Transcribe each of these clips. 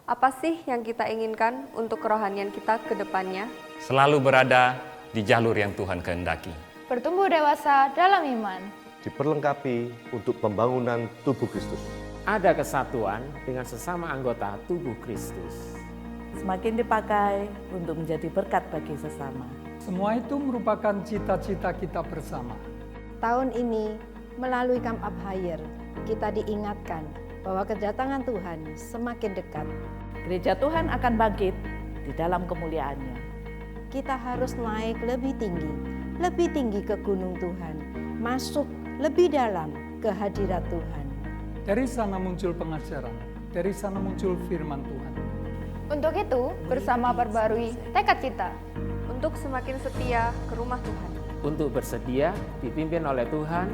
Apa sih yang kita inginkan untuk kerohanian kita ke depannya? Selalu berada di jalur yang Tuhan kehendaki. Bertumbuh dewasa dalam iman. Diperlengkapi untuk pembangunan tubuh Kristus. Ada kesatuan dengan sesama anggota tubuh Kristus. Semakin dipakai untuk menjadi berkat bagi sesama. Semua itu merupakan cita-cita kita bersama. Tahun ini, melalui Camp Up Higher, kita diingatkan bahwa kedatangan Tuhan semakin dekat. Gereja Tuhan akan bangkit di dalam kemuliaannya. Kita harus naik lebih tinggi ke gunung Tuhan, masuk lebih dalam ke hadirat Tuhan. Dari sana muncul pengajaran, dari sana muncul firman Tuhan. Untuk itu, bersama perbarui tekad kita. Untuk semakin setia ke rumah Tuhan. Untuk bersedia dipimpin oleh Tuhan.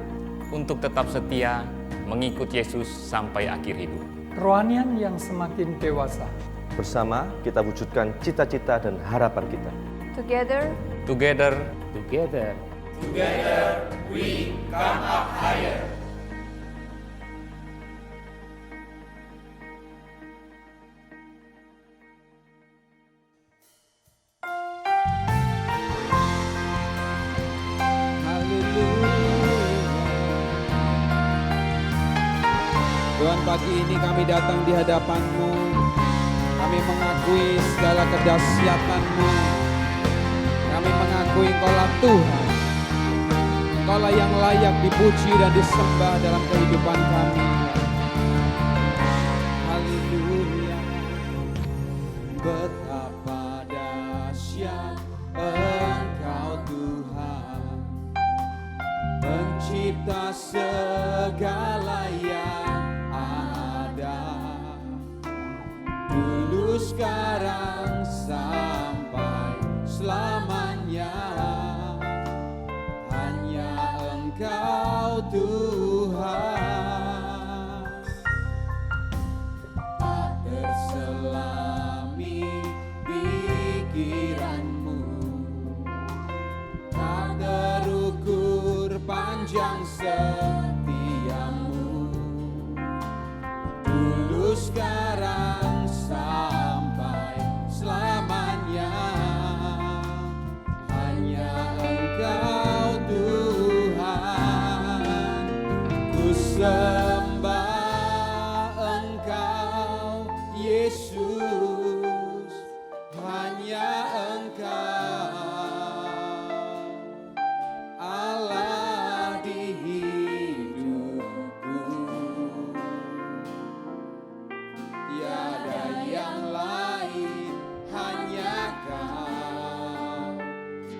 Untuk tetap setia mengikut Yesus sampai akhir hidup. Kerohanian yang semakin dewasa. Bersama kita wujudkan cita-cita dan harapan kita. Together, Together, we come up higher. Tuhan, pagi ini kami datang di hadapan-Mu. Kami mengakui segala kedahsyatan-Mu. Kami mengakui Engkaulah Tuhan. Engkaulah yang layak dipuji dan disembah dalam kehidupan kami. Haleluya. Betapa dahsyat Engkau Tuhan, pencipta segala yang dulu, sekarang, sampai selamanya. Hanya Engkau Tuhan, tak terselami pikiran-Mu, tak terukur panjang setia-Mu. Dulu, sekarang, sampai selamanya. Hanya Engkau Tuhan. Ku sembah Engkau Yesus. Hanya Engkau Allah di hidupku. Tiada yang lain, hanya Kau,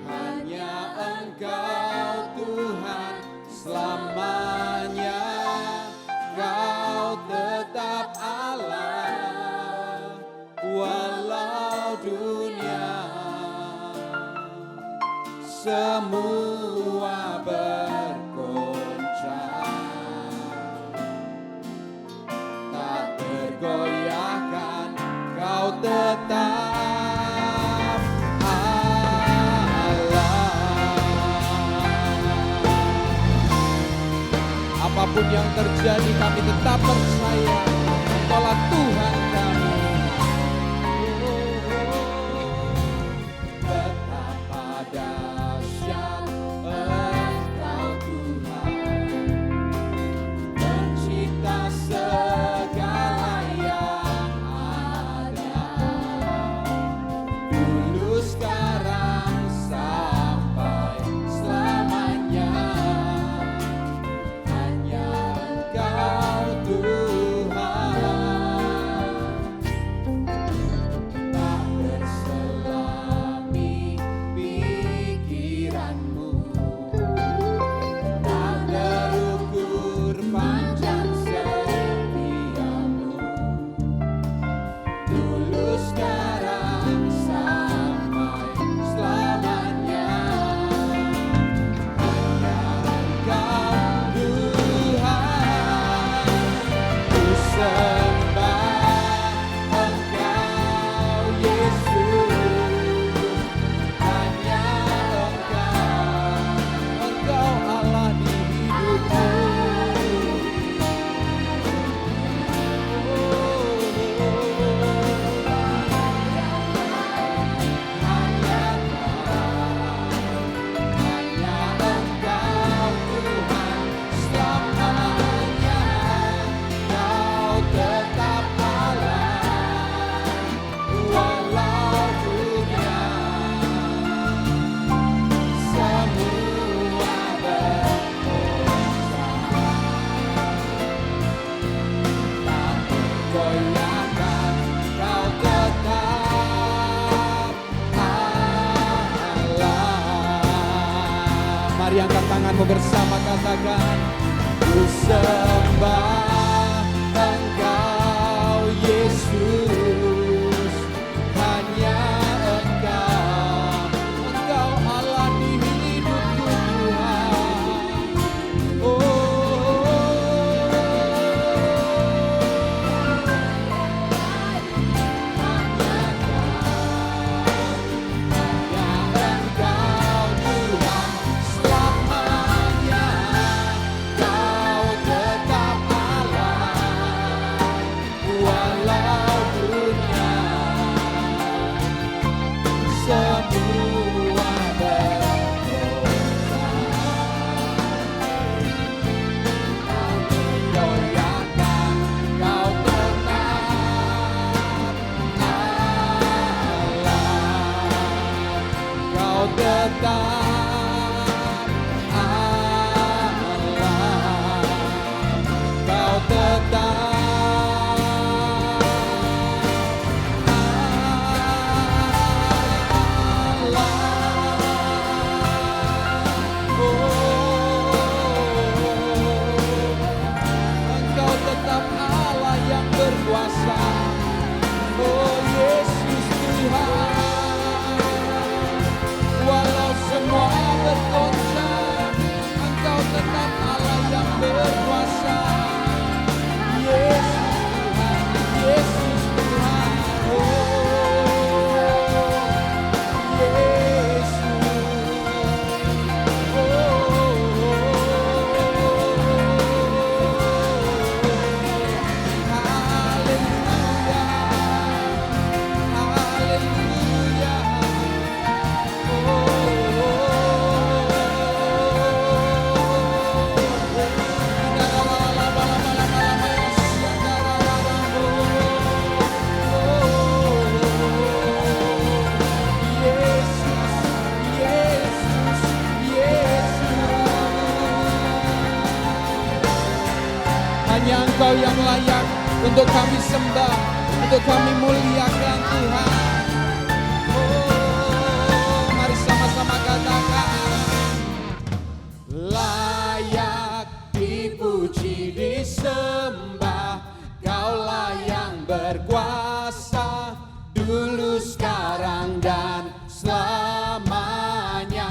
hanya Engkau Tuhan selamanya. Kau tetap Allah, walau dunia semua bergoncang, tak tergoyahkan. Kau tetap Allah. Apapun yang terjadi, kami tetap percaya Engkaulah Tuhan kami. Betapa dahsyat Engkau Tuhan, pencipta segala yang ada, dulu, sekarang, sampai selamanya. Hanya Engkau Tuhan. mau bersama katakan, ku sembah Engkau Yesus, hanya Engkau Allah di hidupku Tuhan. Hanya Engkau yang layak untuk kami sembah, untuk kami muliakan Tuhan. Oh, mari sama-sama katakan, layak dipuji disembah, Kaulah yang berkuasa, dulu sekarang dan selamanya.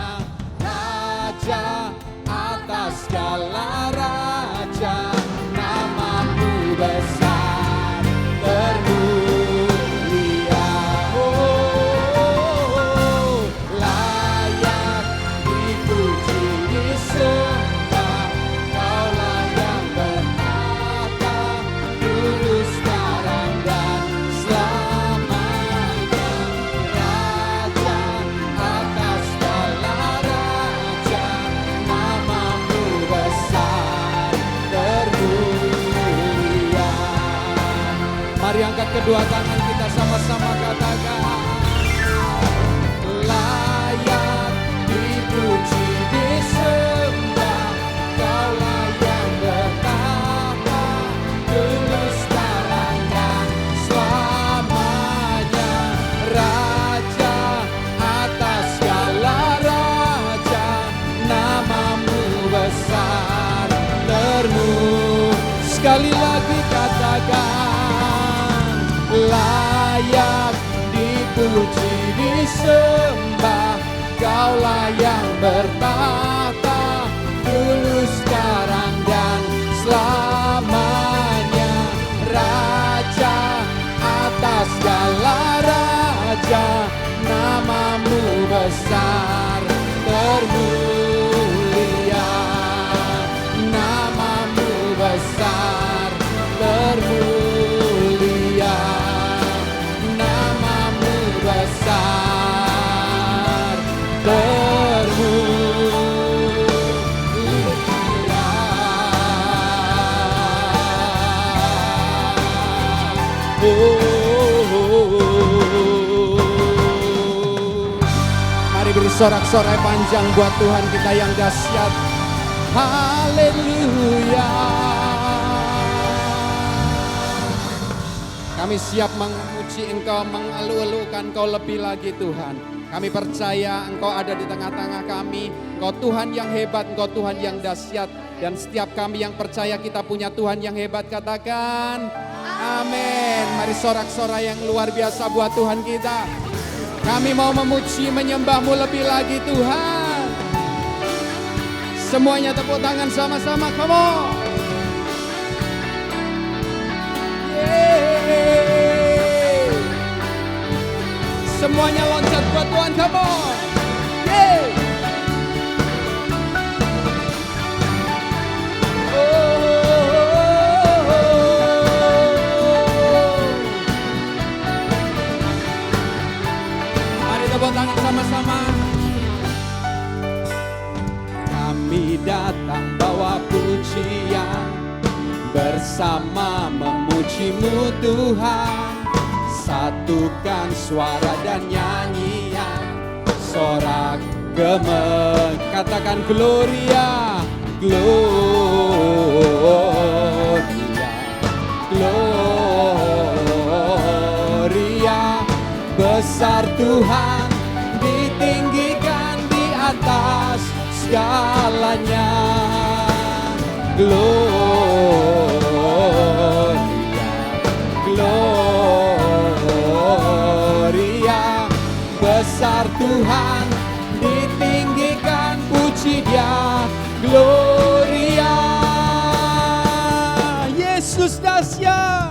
Raja atas segala raja, namamu besar termulia. Oh, layak dipuji disembah, Kaulah yang bertata, dulu sekarang dan selamanya. Raja atas segala raja, namamu besar termulia. Mari angkat kedua tangan kita sama-sama katakan, layak dipuji disembah, Kaulah yang bertata, dulu sekarang dan selamanya. Raja atas segala raja, namamu besar termulia. Sekali lagi katakan, layak dipuji disembah, Kaulah yang bertata, dulu sekarang dan selamanya. Raja atas segala raja, namamu besar termulia. Namamu besar termulia, namamu besar termulia. Mari beri sorak-sorai panjang buat Tuhan kita yang dahsyat. Haleluya. Kami siap memuji Engkau, mengeluh-elukan Engkau lebih lagi Tuhan. Kami percaya Engkau ada di tengah-tengah kami. Engkau Tuhan yang hebat, Engkau Tuhan yang dahsyat. Dan setiap kami yang percaya kita punya Tuhan yang hebat, katakan amin. Mari sorak-sorai yang luar biasa buat Tuhan kita. Kami mau memuji, menyembah-Mu lebih lagi Tuhan. Semuanya tepuk tangan sama-sama, come on. Yeay. Semuanya loncat buat Tuhan, come on. Yeay. Mari tepuk tangan sama-sama. Kami datang bawa pujian, bersama memuji-Mu Tuhan. Satukan suara dan nyanyian, sorak gemen, katakan Gloria, Gloria, Gloria. Besar Tuhan, ditinggikan di atas segalanya. Gloria, Gloria. Besar Tuhan, ditinggikan, puji Dia. Gloria, Yesus dahsyat.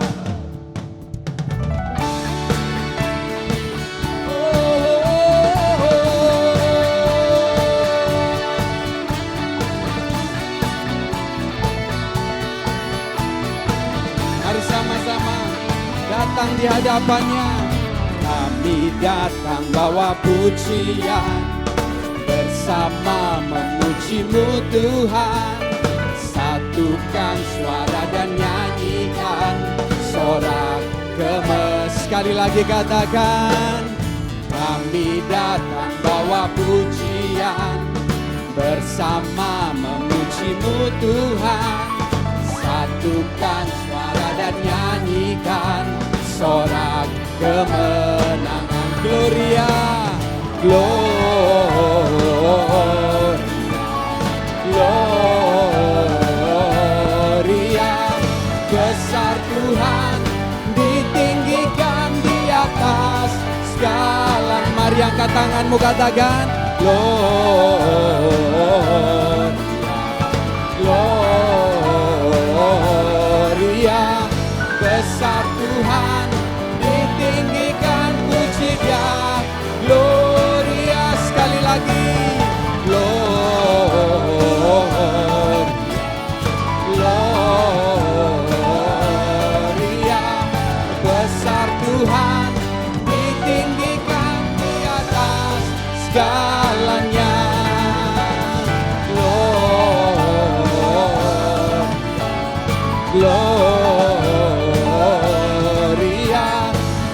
Mari sama-sama datang di hadapannya. Kami datang bawa pujian, bersama memuji-Mu Tuhan. Satukan suara dan nyanyikan, sorak gemes. Sekali lagi katakan, kami datang bawa pujian, bersama memuji-Mu Tuhan. Satukan suara dan nyanyikan, sorak kemenangan. Gloria, Gloria, Gloria. Besar Tuhan, ditinggikan di atas segala. Mari angkat tanganmu, katakan Gloria, Gloria. Besar Tuhan, ditinggikan, puji Dia. Gloria, sekali lagi Gloria, Gloria. Besar Tuhan, ditinggikan di atas segalanya. Gloria.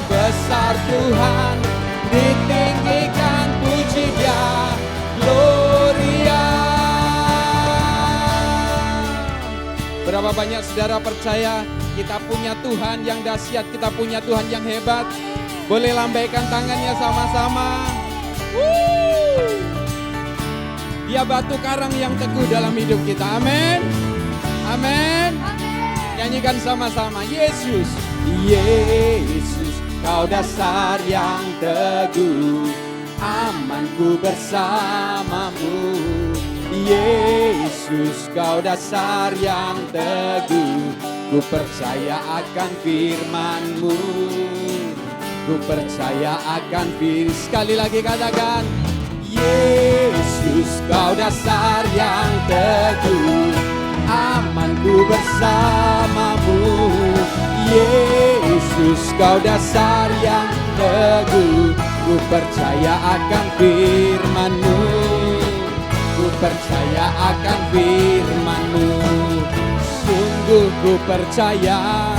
Besar Tuhan, ditinggikan, puji Dia. Gloria. Berapa banyak saudara percaya kita punya Tuhan yang dahsyat, kita punya Tuhan yang hebat? Boleh lambaikan tangannya sama-sama. Dia batu karang yang teguh dalam hidup kita. Amin. Amin. Nyanyikan sama-sama. Yesus, Yesus, Kau dasar yang teguh, amanku bersamamu. Yesus, Kau dasar yang teguh, ku percaya akan firman-Mu. Ku percaya akan firman. Sekali lagi katakan, Yesus, Kau dasar yang teguh, amanku bersamamu. Yesus, Kau dasar yang teguh, ku percaya akan firman-Mu. Ku percaya akan firman-Mu. Sungguh ku percaya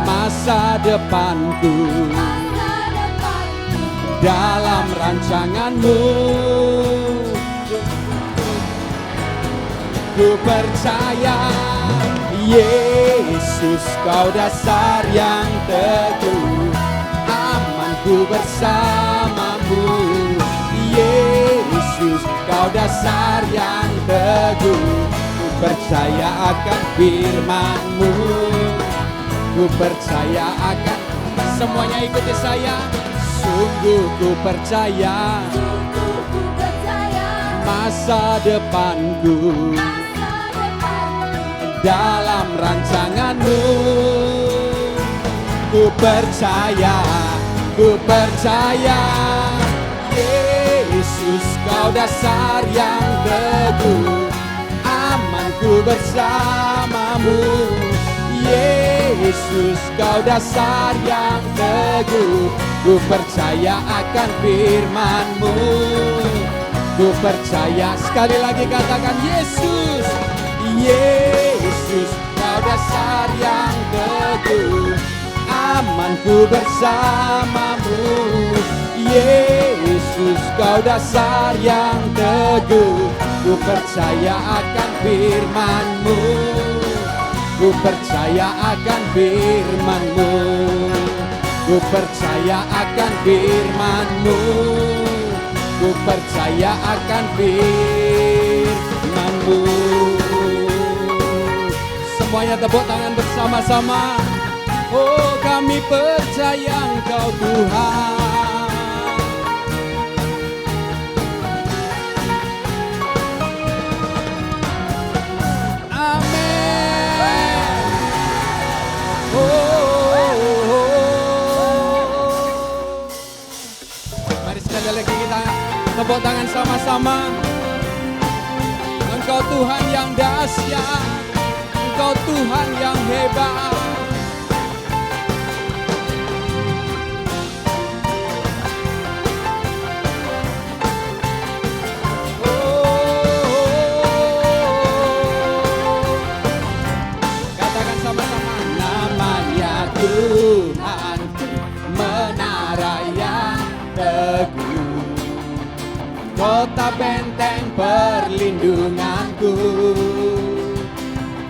masa depanku dalam rancangan-Mu. Ku percaya Yesus, Kau dasar yang teguh, amanku bersamamu. Yesus, kau dasar yang teguh. Ku percaya akan firman-Mu. Ku percaya akan, semuanya ikuti saya. Sungguh ku percaya masa depanku dalam rancangan-Mu. Ku percaya Yesus, kau dasar yang teguh. Amanku bersamamu. Yesus, kau dasar yang teguh. Ku percaya akan firman-Mu. Ku percaya, sekali lagi katakan Yesus. Yesus, kau dasar yang teguh. Amanku bersamamu. Yesus, kau dasar yang teguh. Ku percaya akan firman-Mu. Ku percaya akan firman-Mu. Ku percaya akan firman-Mu. Ku percaya akan firman-Mu. Semuanya tepuk tangan bersama-sama. Oh, kami percaya Engkau Tuhan. Amin. Mari sekali lagi kita tepuk tangan sama-sama. Engkau Tuhan yang dahsyat, Engkau Tuhan yang hebat. Katakan sama-sama, namanya Tuhanku, menara yang teguh, kota benteng perlindunganku,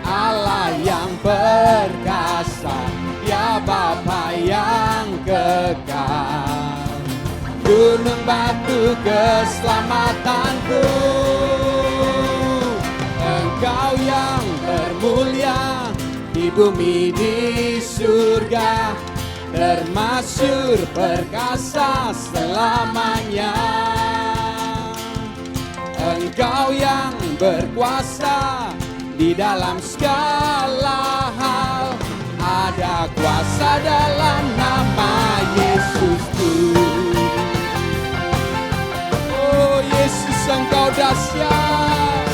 Allah yang perkasa, ya Bapa yang kekal, gunung batu keselamatanku. Engkau yang termulia di bumi di surga, termasyhur perkasa selamanya. Engkau yang berkuasa di dalam segala hal, ada kuasa dalam nama Yesusku. Oh Yesus, Engkau dahsyat.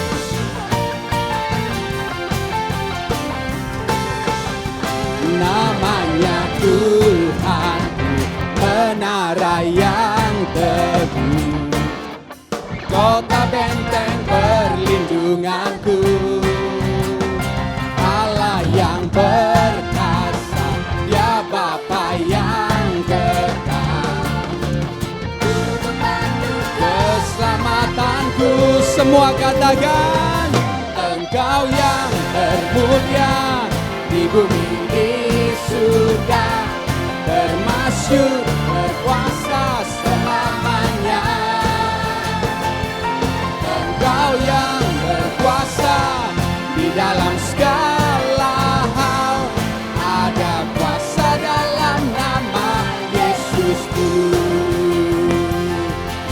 Namanya Tuhanku, menara yang teguh, kota benteng perlindunganku, Allah yang perkasa, ya Bapa yang kekal, keselamatanku. Semua katakan, Engkau yang termulia di bumi di surga, termasyhur berkuasa selamanya. Engkau yang berkuasa di dalam segala hal, ada kuasa dalam nama Yesusku.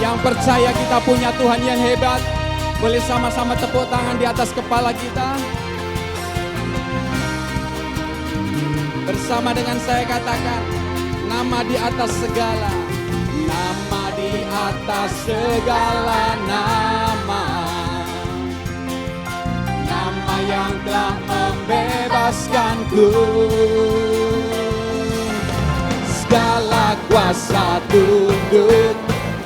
Yang percaya kita punya Tuhan yang hebat, boleh sama-sama tepuk tangan di atas kepala kita. Bersama dengan saya katakan, nama di atas segala, nama di atas segala nama, nama yang telah membebaskanku. Segala kuasa tunduk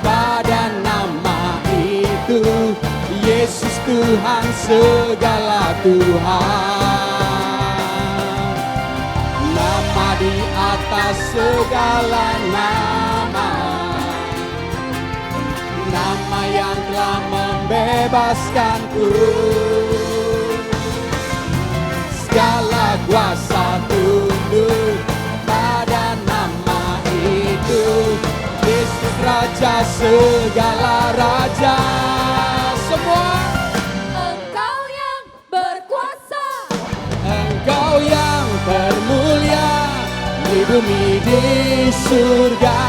pada nama itu, Yesus Tuhan segala Tuhan. Nama di atas segala nama, nama yang telah membebaskanku. Segala kuasa tunduk pada nama itu, segala raja. Semua. Engkau yang berkuasa, Engkau yang termulia di bumi di surga,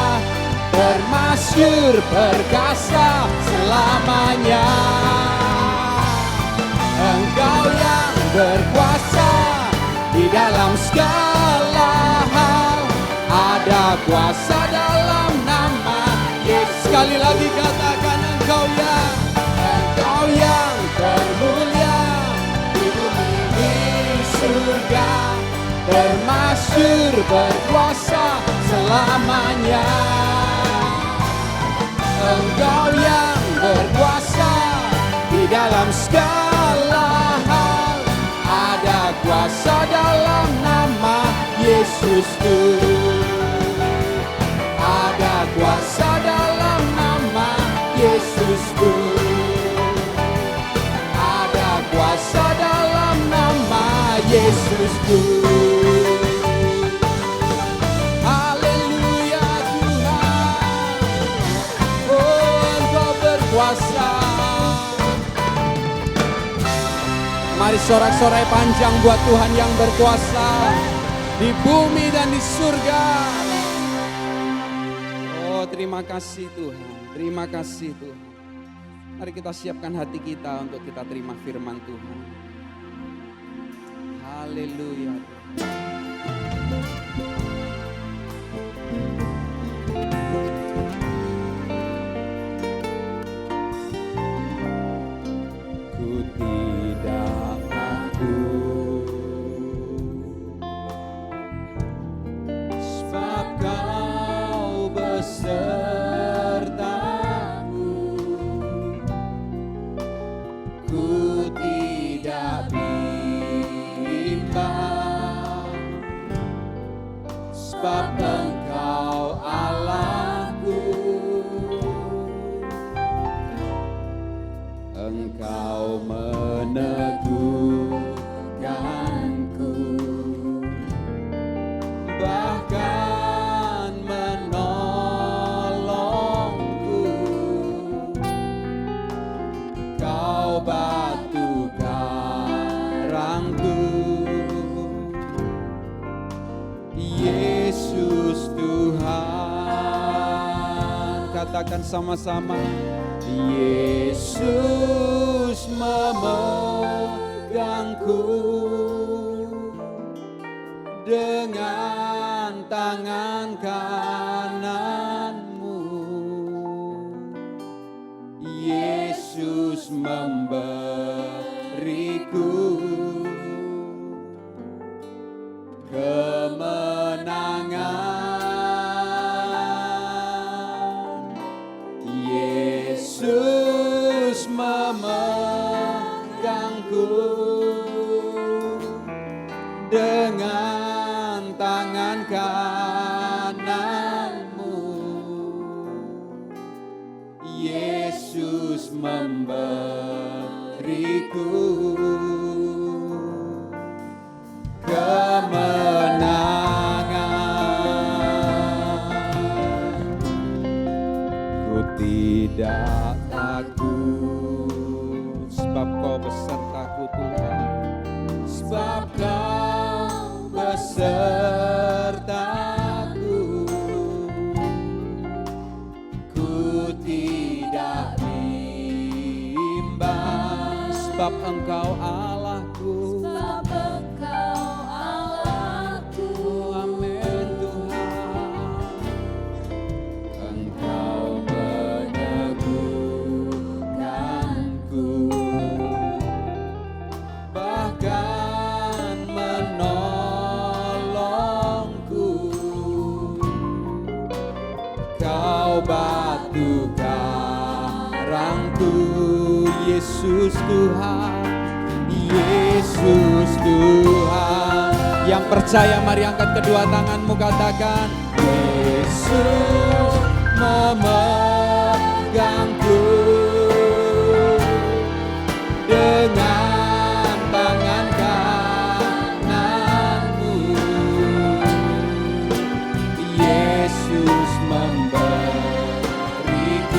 termasyhur perkasa selamanya. Engkau yang berkuasa di dalam segala hal, ada kuasa dalam nama Yesus. Sekali lagi katakan Engkau yang termulia di bumi di surga, termasyhur berkuasa selamanya. Engkau yang berkuasa di dalam segala hal, ada kuasa dalam nama Yesusku. Ada kuasa dalam nama Yesusku. Ada kuasa dalam nama Yesusku. Haleluya Tuhan, oh Engkau berkuasa. Mari sorak-sorai panjang buat Tuhan yang berkuasa di bumi dan di surga. Oh terima kasih Tuhan, terima kasih Tuhan. Mari kita siapkan hati kita untuk kita terima firman Tuhan. Haleluya. Ku tidak takut, sebab Kau besertaku. Ku tidak bimbang, sebab Engkau Allahku. Engkau meneguhkanku, bahkan menolongku. Kau batu karangku, Yesus Tuhan. Katakan sama-sama, Yesus memegangku dengan tangan kananmu. Yesus memberiku kemenangan. Yesus memegangku dengan tangan kananmu. Yesus memberiku kemenangan. Ku tidak takut, sebab Kau besertaku Tuhan. Sebab Kau besertaku, ku tidak bimbang. Sebab Engkau Allahku, amin Tuhan. Engkau meneguhkanku, bahkan menolongku. Kau batu karangku, Yesus Tuhan, Yesus Tuhan. Yang percaya mari angkat kedua tanganmu, katakan Yesus memegangku dengan tangan kananmu. Yesus memberiku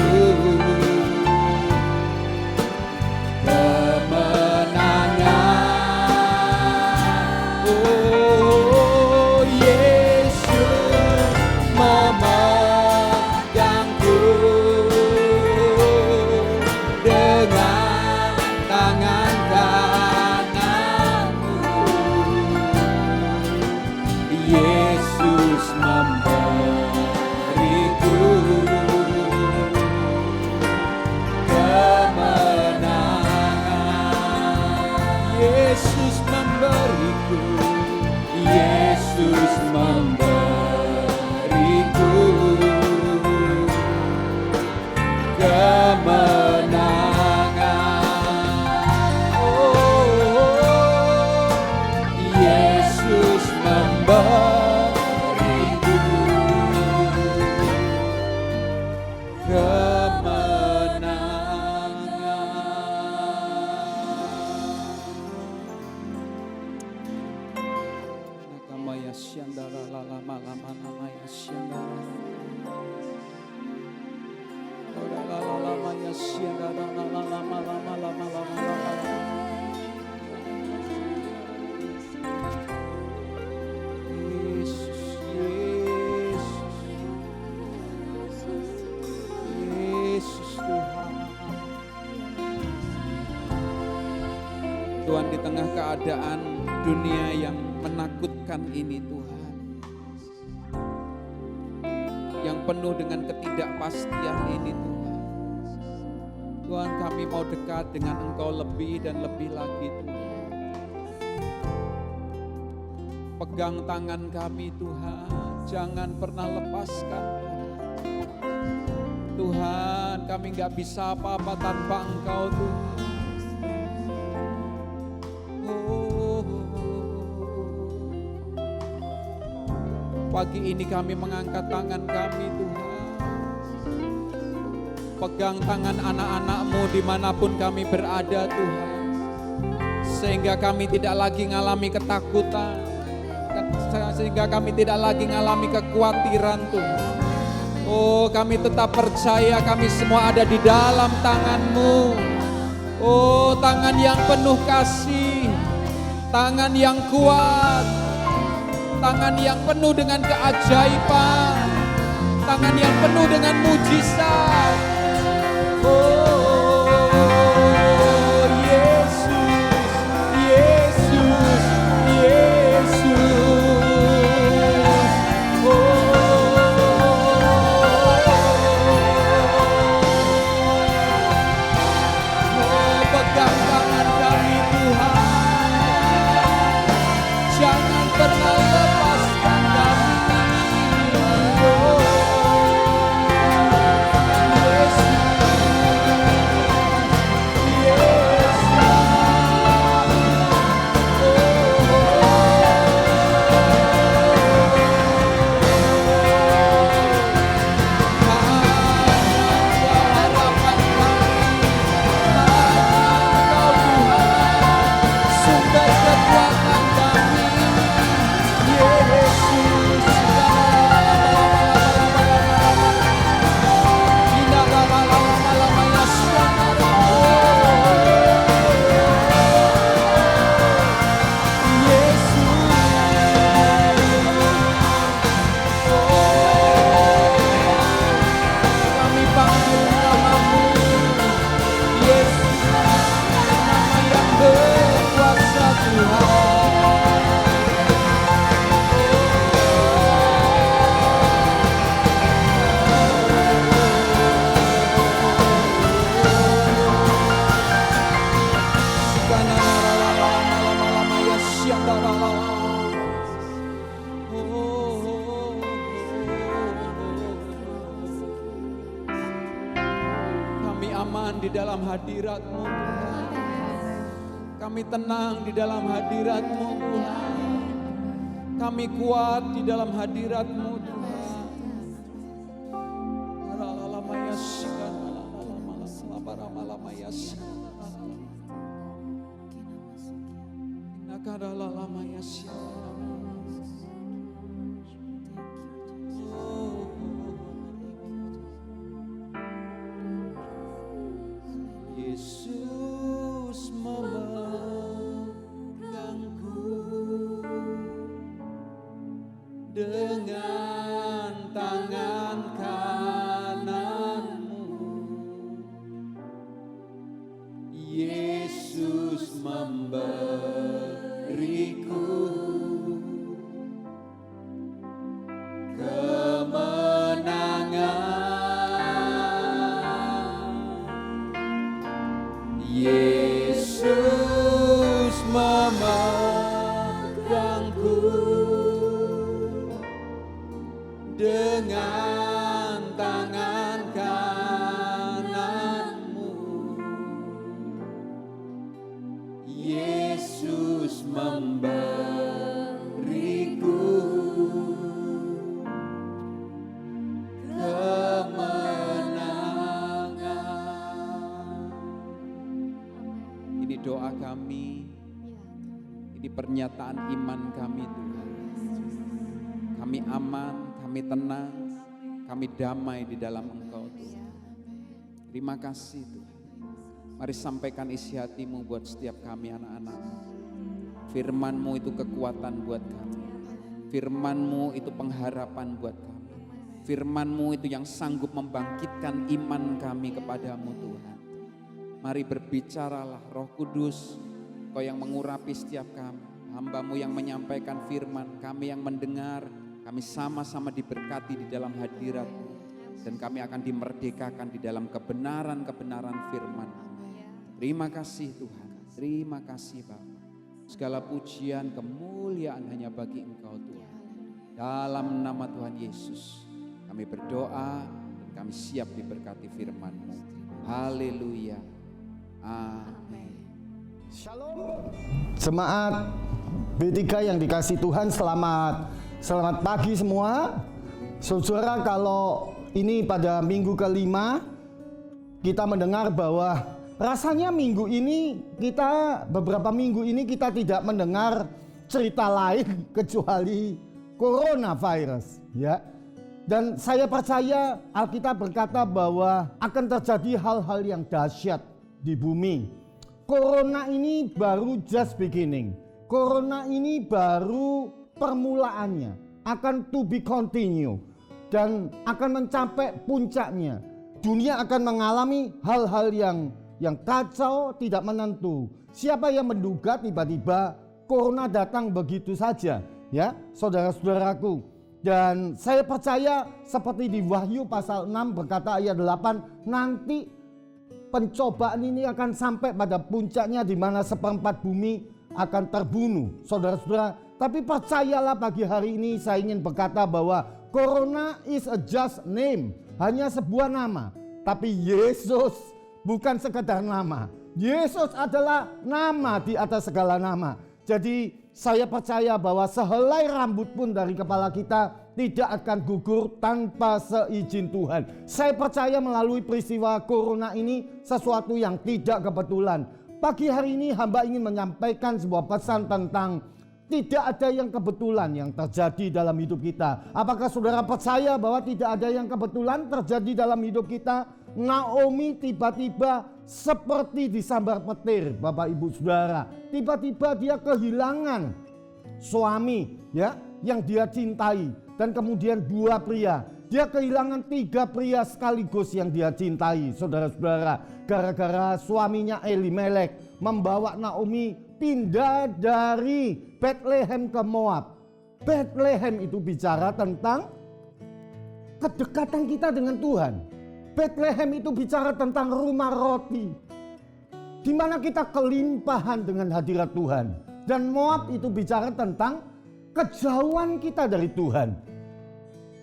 Tuhan, di tengah keadaan dunia yang menakutkan ini Tuhan, yang penuh dengan ketidakpastian ini Tuhan, Tuhan kami mau dekat dengan Engkau lebih dan lebih lagi Tuhan. Pegang tangan kami Tuhan, jangan pernah lepaskan Tuhan. Tuhan, kami gak bisa apa-apa tanpa Engkau Tuhan. Pagi ini kami mengangkat tangan kami Tuhan. Pegang tangan anak-anak-Mu dimanapun kami berada Tuhan. Sehingga kami tidak lagi ngalami ketakutan. Sehingga kami tidak lagi ngalami kekhawatiran Tuhan. Oh, kami tetap percaya kami semua ada di dalam tangan-Mu. Oh, tangan yang penuh kasih. Tangan yang kuat. Tangan yang penuh dengan keajaiban, tangan yang penuh dengan mujizat. Oh Yesus, Yesus, Yesus. Oh, pegang tangan kami Tuhan, jangan pernah lepaskan kami. Kami aman di dalam hadirat-Mu Tuhan. Kami tenang di dalam hadirat-Mu Tuhan. Kami kuat di dalam hadirat-Mu Tuhan. Yesus memegangku dengan tangan kanan-Mu. Yesus memberiku kemenangan. Yesus memegangku dengan tangan kanan-Mu. Yesus memberiku kemenangan. Ini doa kami, ini pernyataan iman kami Tuhan. Kami aman, kami Kami tenang, kami damai di dalam Engkau Tuhan. Terima kasih Tuhan. Mari sampaikan isi hatimu buat setiap kami anak-anak-Mu. Firman-Mu itu kekuatan buat kami. Firman-Mu itu pengharapan buat kami. Firman-Mu itu yang sanggup membangkitkan iman kami kepadamu Tuhan. Mari berbicaralah Roh Kudus, Kau yang mengurapi setiap kami. Hamba-Mu yang menyampaikan firman, kami yang mendengar, kami sama-sama diberkati di dalam hadirat-Mu. Dan kami akan dimerdekakan di dalam kebenaran-kebenaran firman-Mu. Terima kasih Tuhan, terima kasih Bapa. Segala pujian, kemuliaan hanya bagi Engkau Tuhan. Dalam nama Tuhan Yesus, kami berdoa dan kami siap diberkati firman-Mu. Haleluya. Amin. Shalom. Jemaat B3 yang dikasih Tuhan, selamat pagi semua. Saudara, kalau ini pada minggu kelima kita mendengar bahwa rasanya beberapa minggu ini kita tidak mendengar cerita lain kecuali coronavirus, ya. Dan saya percaya Alkitab berkata bahwa akan terjadi hal-hal yang dahsyat di bumi. Corona ini baru just beginning. Corona ini baru permulaannya, akan to be continue dan akan mencapai puncaknya. Dunia akan mengalami hal-hal yang kacau, tidak menentu. Siapa yang menduga tiba-tiba corona datang begitu saja, ya, saudara-saudaraku. Dan saya percaya seperti di Wahyu pasal 6 berkata ayat 8, nanti pencobaan ini akan sampai pada puncaknya di mana seperempat bumi akan terbunuh, saudara-saudara. Tapi percayalah pagi hari ini saya ingin berkata bahwa corona is a just name, hanya sebuah nama. Tapi Yesus bukan sekedar nama. Yesus adalah nama di atas segala nama. Jadi saya percaya bahwa sehelai rambut pun dari kepala kita tidak akan gugur tanpa seizin Tuhan. Saya percaya melalui peristiwa corona ini sesuatu yang tidak kebetulan. Pagi hari ini hamba ingin menyampaikan sebuah pesan tentang tidak ada yang kebetulan yang terjadi dalam hidup kita. Apakah saudara percaya bahwa tidak ada yang kebetulan terjadi dalam hidup kita? Naomi tiba-tiba seperti disambar petir, Bapak Ibu Saudara. Tiba-tiba dia kehilangan suami, ya, yang dia cintai, dan kemudian 2 pria. Dia kehilangan 3 pria sekaligus yang dia cintai, saudara-saudara. Gara-gara suaminya Elimelek membawa Naomi pindah dari Bethlehem ke Moab. Bethlehem itu bicara tentang kedekatan kita dengan Tuhan. Bethlehem itu bicara tentang rumah roti, di mana kita kelimpahan dengan hadirat Tuhan. Dan Moab itu bicara tentang kejauhan kita dari Tuhan.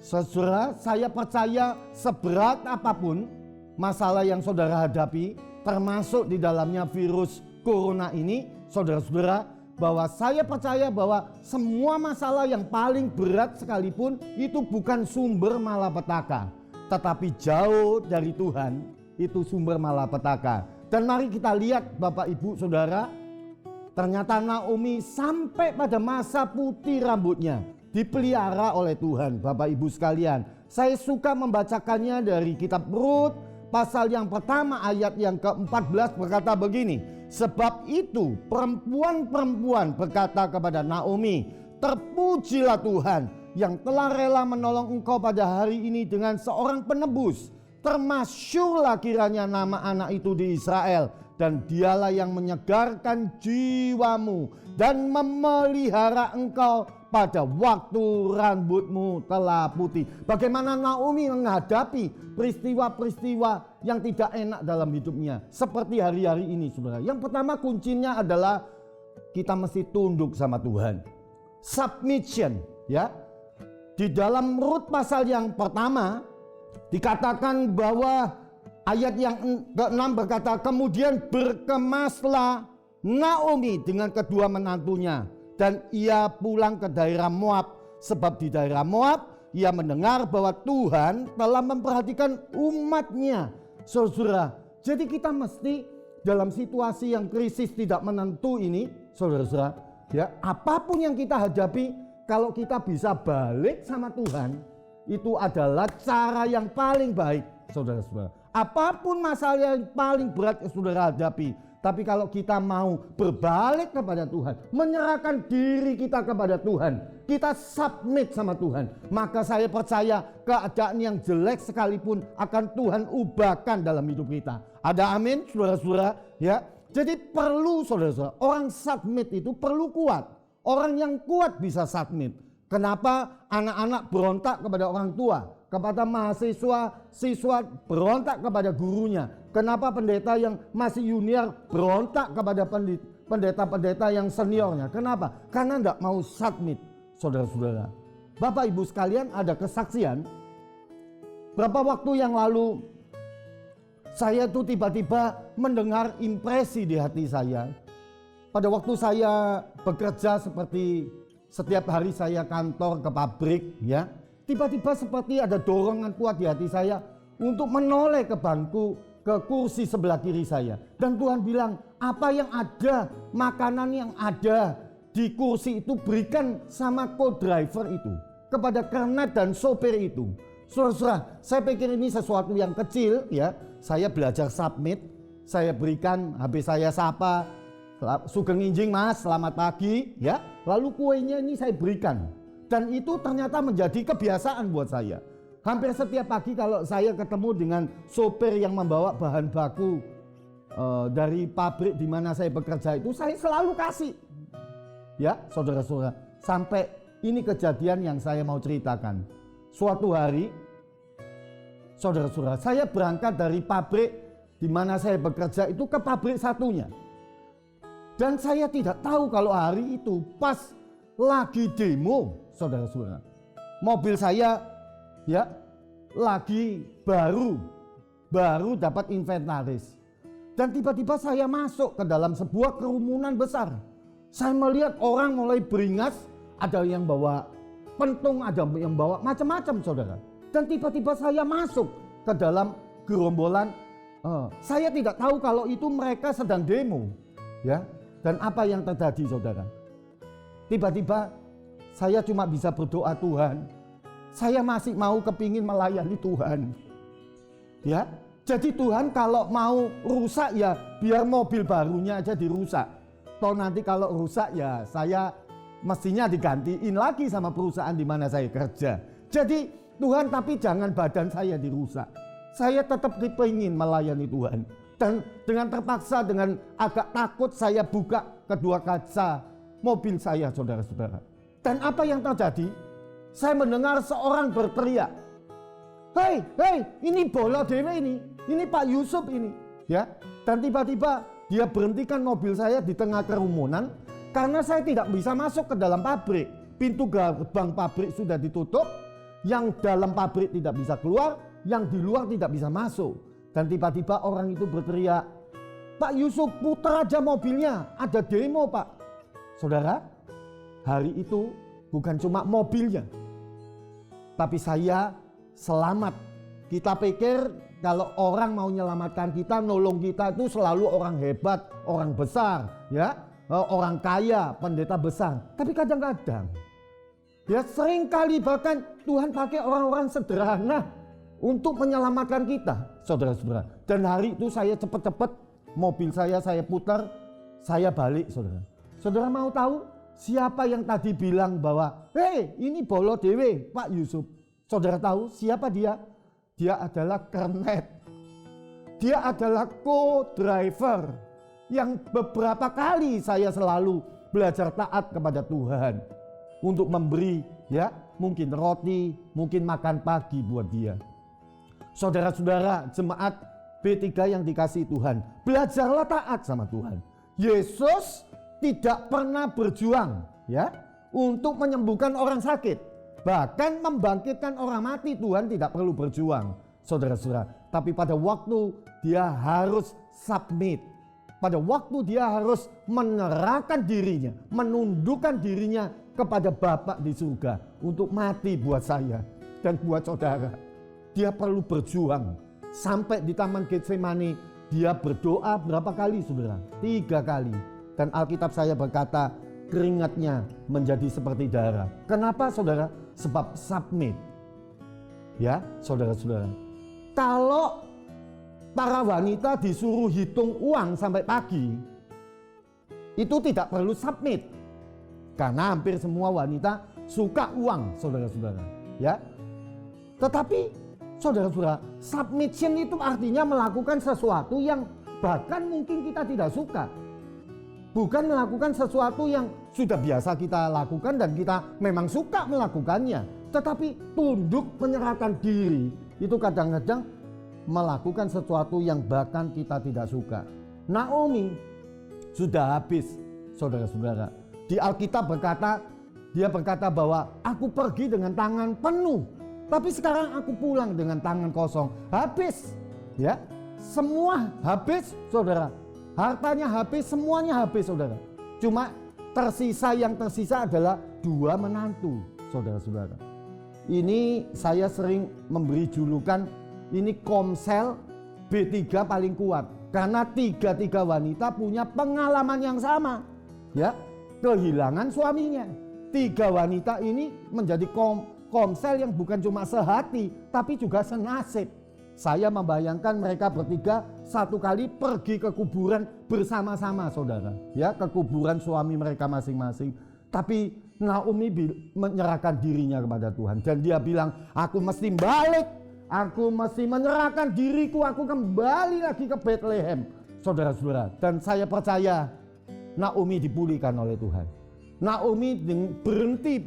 Saudara, saya percaya seberat apapun masalah yang saudara hadapi, termasuk di dalamnya virus corona ini, saudara-saudara, bahwa saya percaya bahwa semua masalah yang paling berat sekalipun itu bukan sumber malapetaka, tetapi jauh dari Tuhan itu sumber malapetaka. Dan mari kita lihat Bapak Ibu Saudara, ternyata Naomi sampai pada masa putih rambutnya dipelihara oleh Tuhan. Bapak Ibu sekalian, saya suka membacakannya dari kitab Rut pasal yang pertama ayat yang ke-14 berkata begini, sebab itu perempuan-perempuan berkata kepada Naomi, terpujilah Tuhan yang telah rela menolong engkau pada hari ini dengan seorang penebus. Termasyurlah kiranya nama anak itu di Israel, dan dialah yang menyegarkan jiwamu dan memelihara engkau pada waktu rambutmu telah putih. Bagaimana Naomi menghadapi peristiwa-peristiwa yang tidak enak dalam hidupnya, seperti hari-hari ini, saudara. Yang pertama kuncinya adalah kita mesti tunduk sama Tuhan. Submission, ya. Di dalam Rut pasal yang pertama dikatakan bahwa ayat yang ke-6 berkata, kemudian berkemaslah Naomi dengan kedua menantunya dan ia pulang ke daerah Moab, sebab di daerah Moab ia mendengar bahwa Tuhan telah memperhatikan umatnya. Saudara, jadi kita mesti dalam situasi yang krisis tidak menentu ini, saudara-saudara, ya, apapun yang kita hadapi, kalau kita bisa balik sama Tuhan, itu adalah cara yang paling baik, saudara-saudara. Apapun masalah yang paling berat yang saudara hadapi, tapi kalau kita mau berbalik kepada Tuhan, menyerahkan diri kita kepada Tuhan, kita submit sama Tuhan, maka saya percaya keadaan yang jelek sekalipun akan Tuhan ubahkan dalam hidup kita. Ada amin, saudara-saudara? Ya, jadi perlu, saudara-saudara, orang submit itu perlu kuat. Orang yang kuat bisa submit. Kenapa anak-anak berontak kepada orang tua, kepada mahasiswa, siswa berontak kepada gurunya? Kenapa pendeta yang masih junior berontak kepada pendeta-pendeta yang seniornya? Kenapa? Karena tidak mau submit, saudara-saudara. Bapak Ibu sekalian, ada kesaksian. Berapa waktu yang lalu saya tuh tiba-tiba mendengar impresi di hati saya. Pada waktu saya bekerja seperti setiap hari saya kantor ke pabrik, ya, tiba-tiba seperti ada dorongan kuat di hati saya untuk menoleh ke bangku, ke kursi sebelah kiri saya. Dan Tuhan bilang, apa yang ada, makanan yang ada di kursi itu berikan sama co-driver itu, kepada kernet dan sopir itu. Saudara-saudara, saya pikir ini sesuatu yang kecil, ya. Saya belajar submit, saya berikan, habis saya sapa, sugeng injing mas, selamat pagi, ya. Lalu kuenya ini saya berikan. Dan itu ternyata menjadi kebiasaan buat saya. Hampir setiap pagi kalau saya ketemu dengan sopir yang membawa bahan baku dari pabrik di mana saya bekerja itu, saya selalu kasih. Ya, saudara-saudara, sampai ini kejadian yang saya mau ceritakan. Suatu hari, saudara-saudara, saya berangkat dari pabrik di mana saya bekerja itu ke pabrik satunya. Dan saya tidak tahu kalau hari itu pas lagi demo, saudara-saudara. Mobil saya ya lagi baru dapat inventaris. Dan tiba-tiba saya masuk ke dalam sebuah kerumunan besar. Saya melihat orang mulai beringas, ada yang bawa pentung, ada yang bawa macam-macam, saudara. Dan tiba-tiba saya masuk ke dalam gerombolan. Saya tidak tahu kalau itu mereka sedang demo, ya. Dan apa yang terjadi, saudara? Tiba-tiba saya cuma bisa berdoa, Tuhan, saya masih mau kepingin melayani Tuhan. Ya, jadi Tuhan kalau mau rusak ya biar mobil barunya aja dirusak. Toh nanti kalau rusak ya saya mestinya digantiin lagi sama perusahaan di mana saya kerja. Jadi Tuhan, tapi jangan badan saya dirusak. Saya tetap kepingin melayani Tuhan. Dan dengan terpaksa, dengan agak takut saya buka kedua kaca mobil saya, saudara-saudara. Dan apa yang terjadi? Saya mendengar seorang berteriak, Hei, ini bola dewe ini Pak Yusuf ini. Ya. Dan tiba-tiba dia berhentikan mobil saya di tengah kerumunan karena saya tidak bisa masuk ke dalam pabrik. Pintu gerbang pabrik sudah ditutup, yang dalam pabrik tidak bisa keluar, yang di luar tidak bisa masuk. Dan tiba-tiba orang itu berteriak, Pak Yusuf, putar aja mobilnya, ada demo Pak. Saudara, hari itu bukan cuma mobilnya, tapi saya selamat. Kita pikir kalau orang mau menyelamatkan kita, nolong kita itu selalu orang hebat, orang besar, ya, orang kaya, pendeta besar. Tapi kadang-kadang, ya seringkali bahkan Tuhan pakai orang-orang sederhana untuk menyelamatkan kita, saudara-saudara. Dan hari itu saya cepat-cepat mobil saya putar, saya balik, saudara. Saudara mau tahu siapa yang tadi bilang bahwa, hei ini bolo dewe Pak Yusuf? Saudara tahu siapa dia? Dia adalah kernet. Dia adalah co-driver yang beberapa kali saya selalu belajar taat kepada Tuhan untuk memberi, ya, mungkin roti, mungkin makan pagi buat dia. Saudara-saudara jemaat B3 yang dikasihi Tuhan, belajarlah taat sama Tuhan. Yesus tidak pernah berjuang, ya, untuk menyembuhkan orang sakit. Bahkan membangkitkan orang mati Tuhan tidak perlu berjuang, saudara-saudara. Tapi pada waktu dia harus submit, pada waktu dia harus menyerahkan dirinya, menundukkan dirinya kepada Bapa di surga untuk mati buat saya dan buat saudara. Dia perlu berjuang. Sampai di Taman Getsemani dia berdoa berapa kali, saudara? 3 kali. Dan Alkitab saya berkata keringatnya menjadi seperti darah. Kenapa, saudara? Sebab submit. Ya, saudara-saudara. Kalau para wanita disuruh hitung uang sampai pagi, itu tidak perlu submit. Karena hampir semua wanita suka uang, saudara-saudara. Ya. Tetapi saudara-saudara, submission itu artinya melakukan sesuatu yang bahkan mungkin kita tidak suka. Bukan melakukan sesuatu yang sudah biasa kita lakukan dan kita memang suka melakukannya. Tetapi tunduk menyerahkan diri itu kadang-kadang melakukan sesuatu yang bahkan kita tidak suka. Naomi sudah habis, saudara-saudara. Di Alkitab dia berkata bahwa aku pergi dengan tangan penuh, tapi sekarang aku pulang dengan tangan kosong. Habis, ya, semua habis, saudara. Hartanya habis, semuanya habis, saudara. Cuma yang tersisa adalah 2 menantu, saudara-saudara. Ini saya sering memberi julukan, ini Komsel B3 paling kuat. Karena 3 wanita punya pengalaman yang sama, ya, kehilangan suaminya. 3 wanita ini menjadi komsel yang bukan cuma sehati, tapi juga senasib. Saya membayangkan mereka bertiga satu kali pergi ke kuburan bersama-sama, saudara. Ya, ke kuburan suami mereka masing-masing. Tapi Naomi menyerahkan dirinya kepada Tuhan. Dan dia bilang, aku mesti balik. Aku mesti menyerahkan diriku. Aku kembali lagi ke Bethlehem, saudara-saudara. Dan saya percaya Naomi dipulihkan oleh Tuhan. Naomi berhenti,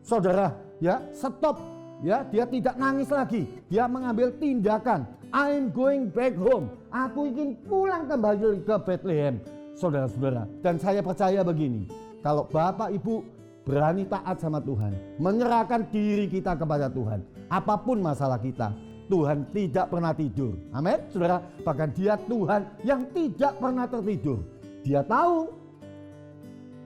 saudara, ya, stop. Ya, dia tidak nangis lagi. Dia mengambil tindakan. I'm going back home. Aku ingin pulang kembali ke Bethlehem, saudara-saudara. Dan saya percaya begini, kalau Bapak Ibu berani taat sama Tuhan, menyerahkan diri kita kepada Tuhan, apapun masalah kita, Tuhan tidak pernah tidur. Amin, saudara. Bahkan dia Tuhan yang tidak pernah tertidur. Dia tahu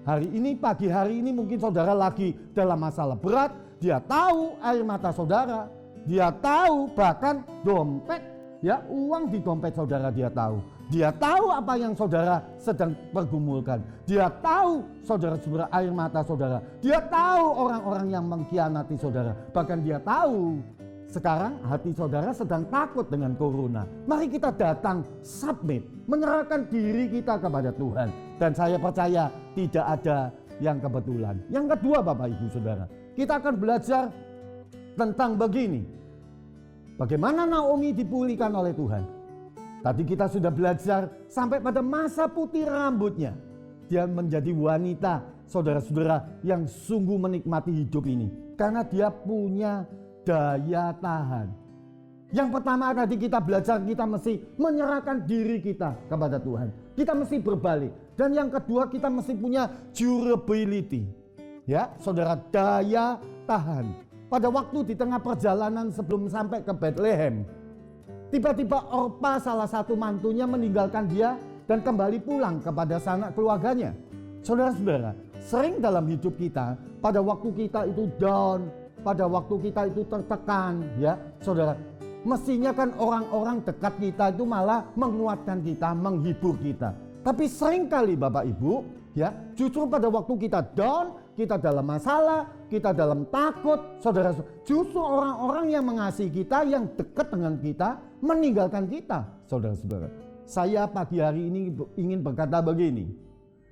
hari ini, pagi hari ini mungkin saudara lagi dalam masalah berat. Dia tahu air mata saudara, dia tahu bahkan dompet, ya, uang di dompet saudara dia tahu. Dia tahu apa yang saudara sedang pergumulkan. Dia tahu saudara-saudara air mata saudara. Dia tahu orang-orang yang mengkhianati saudara. Bahkan dia tahu sekarang hati saudara sedang takut dengan corona. Mari kita datang submit, menyerahkan diri kita kepada Tuhan. Dan saya percaya tidak ada yang kebetulan. Yang kedua, Bapak Ibu Saudara, kita akan belajar tentang begini. Bagaimana Naomi dipulihkan oleh Tuhan. Tadi kita sudah belajar sampai pada masa putih rambutnya. Dia menjadi wanita, saudara-saudara, yang sungguh menikmati hidup ini. Karena dia punya daya tahan. Yang pertama tadi kita belajar, kita mesti menyerahkan diri kita kepada Tuhan. Kita mesti berbalik. Dan yang kedua, kita mesti punya durability. Ya, saudara, daya tahan. Pada waktu di tengah perjalanan sebelum sampai ke Bethlehem, tiba-tiba Orpa, salah satu mantunya, meninggalkan dia dan kembali pulang kepada sanak keluarganya. Saudara-saudara, sering dalam hidup kita, pada waktu kita itu down, pada waktu kita itu tertekan, ya, saudara, mestinya kan orang-orang dekat kita itu malah menguatkan kita, menghibur kita. Tapi seringkali Bapak Ibu, ya, justru pada waktu kita down, kita dalam masalah, kita dalam takut, saudara, justru orang-orang yang mengasihi kita, yang dekat dengan kita, meninggalkan kita, saudara-saudara. Saya pagi hari ini ingin berkata begini,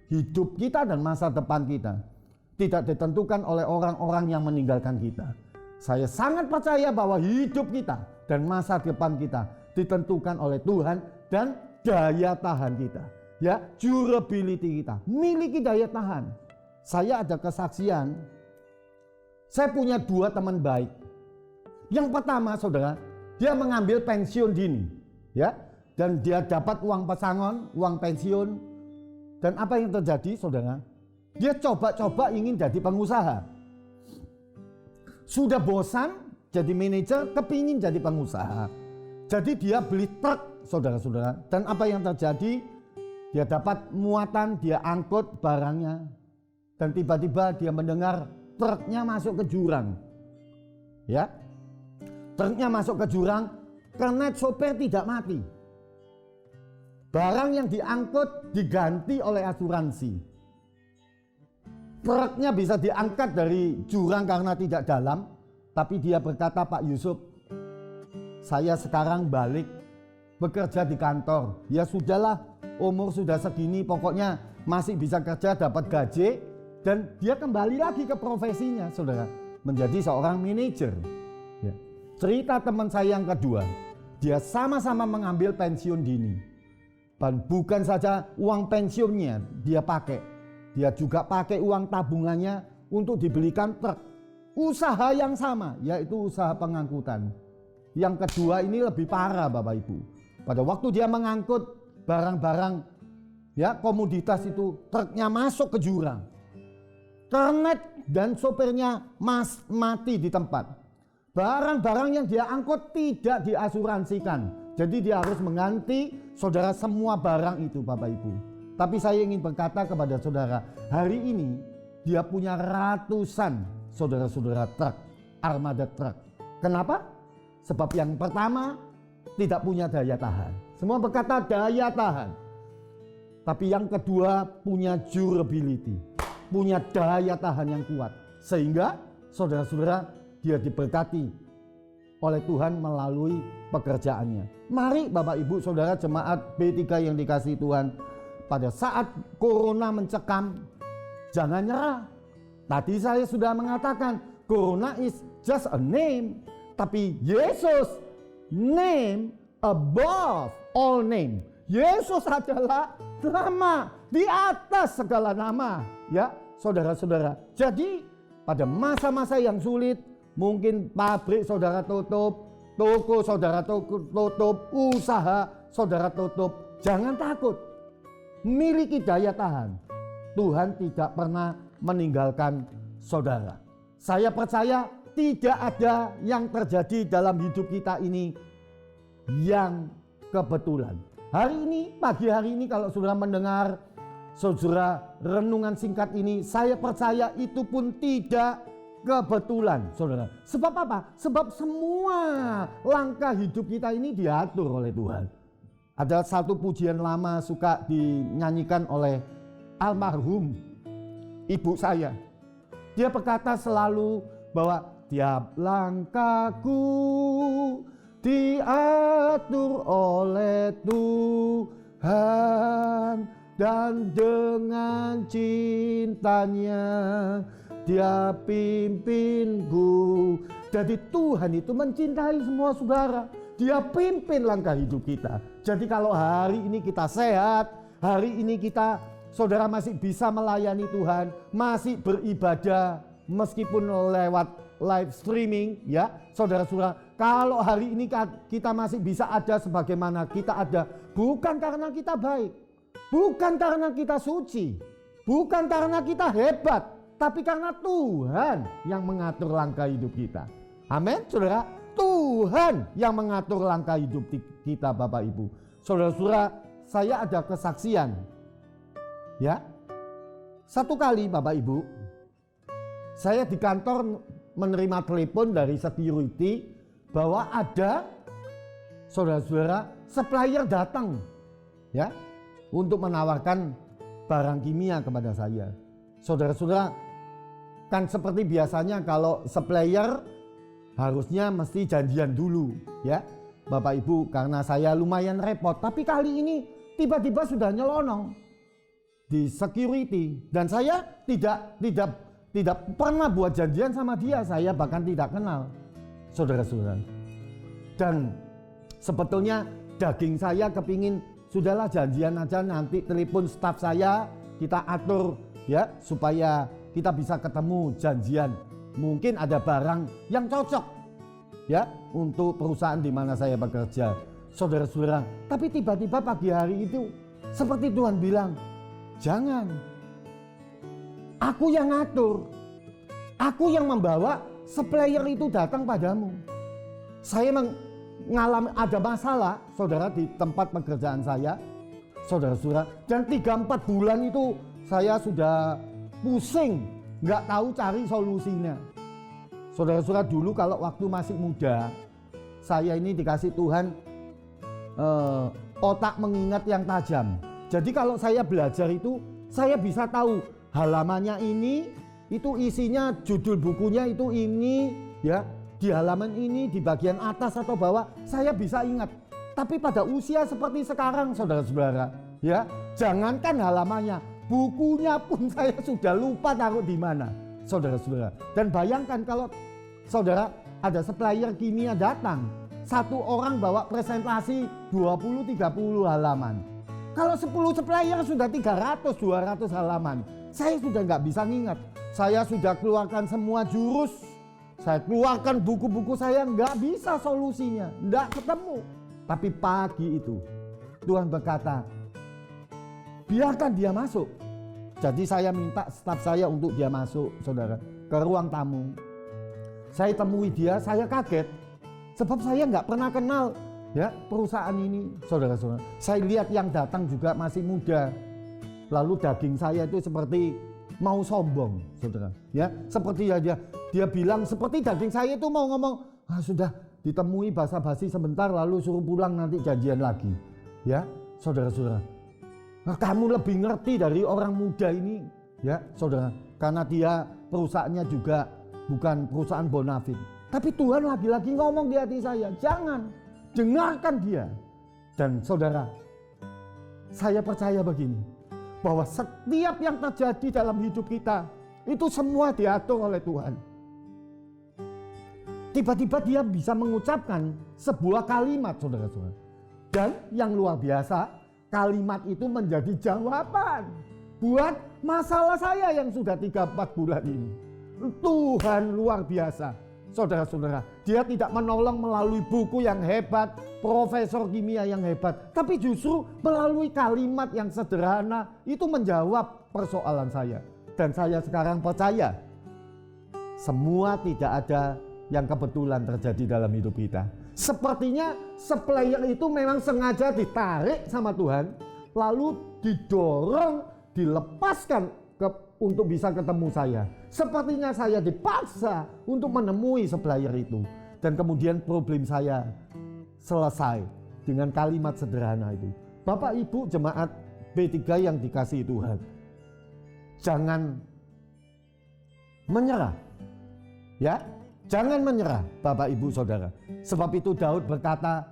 hidup kita dan masa depan kita tidak ditentukan oleh orang-orang yang meninggalkan kita. Saya sangat percaya bahwa hidup kita dan masa depan kita ditentukan oleh Tuhan dan daya tahan kita. Ya, durability kita, miliki daya tahan. Saya ada kesaksian, saya punya 2 teman baik. Yang pertama, saudara, dia mengambil pensiun dini, ya, dan dia dapat uang pesangon, uang pensiun. Dan apa yang terjadi, saudara? Dia coba-coba ingin jadi pengusaha. Sudah bosan jadi manajer, kepingin jadi pengusaha. Jadi dia beli truk, saudara-saudara. Dan apa yang terjadi? Dia dapat muatan, dia angkut barangnya. Dan tiba-tiba dia mendengar truknya masuk ke jurang. Ya, truknya masuk ke jurang karena sopir tidak mati. Barang yang diangkut diganti oleh asuransi. Truknya bisa diangkat dari jurang karena tidak dalam. Tapi dia berkata, Pak Yusuf, saya sekarang balik bekerja di kantor. Ya sudahlah, umur sudah segini pokoknya masih bisa kerja, dapat gaji, dan dia kembali lagi ke profesinya, saudara, menjadi seorang manajer. Ya. Cerita teman saya yang kedua, dia sama-sama mengambil pensiun dini. Dan bukan saja uang pensiunnya dia pakai, dia juga pakai uang tabungannya untuk dibelikan truk. Usaha yang sama, yaitu usaha pengangkutan. Yang kedua ini lebih parah Bapak Ibu. Pada waktu dia mengangkut barang-barang, ya komoditas itu, truknya masuk ke jurang. Kernet dan sopirnya mati di tempat. Barang-barang yang dia angkut tidak diasuransikan. Jadi dia harus mengganti saudara semua barang itu Bapak Ibu. Tapi saya ingin berkata kepada saudara, hari ini dia punya ratusan saudara-saudara truk, armada truk. Kenapa? Sebab yang pertama tidak punya daya tahan. Semua berkata daya tahan. Tapi yang kedua punya durability, punya daya tahan yang kuat. Sehingga saudara-saudara dia diberkati oleh Tuhan melalui pekerjaannya. Mari Bapak Ibu Saudara jemaat B3 yang dikasihi Tuhan, pada saat corona mencekam, jangan nyerah. Tadi saya sudah mengatakan corona is just a name, tapi Yesus name above all name. Yesus adalah nama di atas segala nama, ya saudara-saudara. Jadi pada masa-masa yang sulit, mungkin pabrik saudara tutup, toko saudara tutup, usaha saudara tutup. Jangan takut, miliki daya tahan. Tuhan tidak pernah meninggalkan saudara. Saya percaya tidak ada yang terjadi dalam hidup kita ini yang kebetulan. Hari ini, pagi hari ini kalau saudara mendengar saudara renungan singkat ini, saya percaya itu pun tidak kebetulan, saudara. Sebab apa? Sebab semua langkah hidup kita ini diatur oleh Tuhan. Ada satu pujian lama suka dinyanyikan oleh almarhum ibu saya. Dia berkata selalu bahwa tiap langkahku diatur oleh Tuhan, dan dengan cintanya Dia pimpinku. Jadi Tuhan itu mencintai semua saudara. Dia pimpin langkah hidup kita. Jadi kalau hari ini kita sehat, hari ini kita saudara masih bisa melayani Tuhan, masih beribadah meskipun lewat live streaming, ya saudara-saudara. Kalau hari ini kita masih bisa ada sebagaimana kita ada, bukan karena kita baik, bukan karena kita suci, bukan karena kita hebat, tapi karena Tuhan yang mengatur langkah hidup kita. Amin, saudara. Tuhan yang mengatur langkah hidup kita, Bapak Ibu. Saudara-saudara, saya ada kesaksian. Ya, satu kali Bapak Ibu, saya di kantor menerima telepon dari security bahwa ada saudara-saudara supplier datang, ya, untuk menawarkan barang kimia kepada saya. Saudara-saudara, kan seperti biasanya kalau supplier harusnya mesti janjian dulu, ya Bapak Ibu, karena saya lumayan repot. Tapi kali ini tiba-tiba sudah nyelonong di security, dan saya tidak pernah buat janjian sama dia. Saya bahkan tidak kenal, saudara-saudara. Dan sebetulnya daging saya kepingin sudahlah janjian aja, nanti telepon staf saya, kita atur ya supaya kita bisa ketemu janjian. Mungkin ada barang yang cocok ya untuk perusahaan di mana saya bekerja, saudara-saudara. Tapi tiba-tiba pagi hari itu seperti Tuhan bilang, jangan. Aku yang ngatur. Aku yang membawa supplier itu datang padamu. Saya mengalami ada masalah, saudara, di tempat pekerjaan saya, saudara-saudara. Dan 3-4 bulan itu saya sudah pusing, nggak tahu cari solusinya. Saudara-saudara, dulu kalau waktu masih muda, saya ini dikasih Tuhan otak mengingat yang tajam. Jadi kalau saya belajar itu, saya bisa tahu halamannya ini, itu isinya judul bukunya itu ini, ya. di halaman ini, di bagian atas atau bawah, saya bisa ingat. Tapi pada usia seperti sekarang, saudara-saudara, ya, jangankan halamannya, bukunya pun saya sudah lupa taruh di mana, saudara-saudara. Dan bayangkan kalau saudara ada supplier kimia datang, satu orang bawa presentasi 20-30 halaman. Kalau 10 supplier sudah 300-200 halaman. Saya sudah nggak bisa ngingat. Saya sudah keluarkan semua jurus. Saya keluarkan buku-buku saya, nggak bisa solusinya. Nggak ketemu. Tapi pagi itu Tuhan berkata, biarkan dia masuk. Jadi saya minta staf saya untuk dia masuk, saudara, ke ruang tamu. Saya temui dia, saya kaget. Sebab saya nggak pernah kenal ya perusahaan ini, saudara-saudara. Saya lihat yang datang juga masih muda. Lalu daging saya itu seperti mau sombong, saudara. Ya, seperti dia bilang seperti daging saya itu mau ngomong, sudah ditemui basa-basi sebentar lalu suruh pulang nanti janjian lagi. Ya, saudara-saudara. Nah, kamu lebih ngerti dari orang muda ini, ya, saudara. Karena dia perusahaannya juga bukan perusahaan bonafit. Tapi Tuhan lagi-lagi ngomong di hati saya, jangan, dengarkan dia. Dan saudara, saya percaya begini, bahwa setiap yang terjadi dalam hidup kita, itu semua diatur oleh Tuhan. Tiba-tiba dia bisa mengucapkan sebuah kalimat, saudara-saudara. Dan yang luar biasa, kalimat itu menjadi jawaban buat masalah saya yang sudah 3-4 bulan ini. Tuhan luar biasa, saudara-saudara. Dia tidak menolong melalui buku yang hebat, profesor kimia yang hebat, tapi justru melalui kalimat yang sederhana itu menjawab persoalan saya. Dan saya sekarang percaya semua tidak ada yang kebetulan terjadi dalam hidup kita. Sepertinya supplier itu memang sengaja ditarik sama Tuhan, lalu didorong, dilepaskan untuk bisa ketemu saya. Sepertinya saya dipaksa untuk menemui supplier itu. Dan kemudian problem saya selesai dengan kalimat sederhana itu. Bapak Ibu jemaat B3 yang dikasihi Tuhan, jangan menyerah. Ya, jangan menyerah Bapak Ibu Saudara. Sebab itu Daud berkata,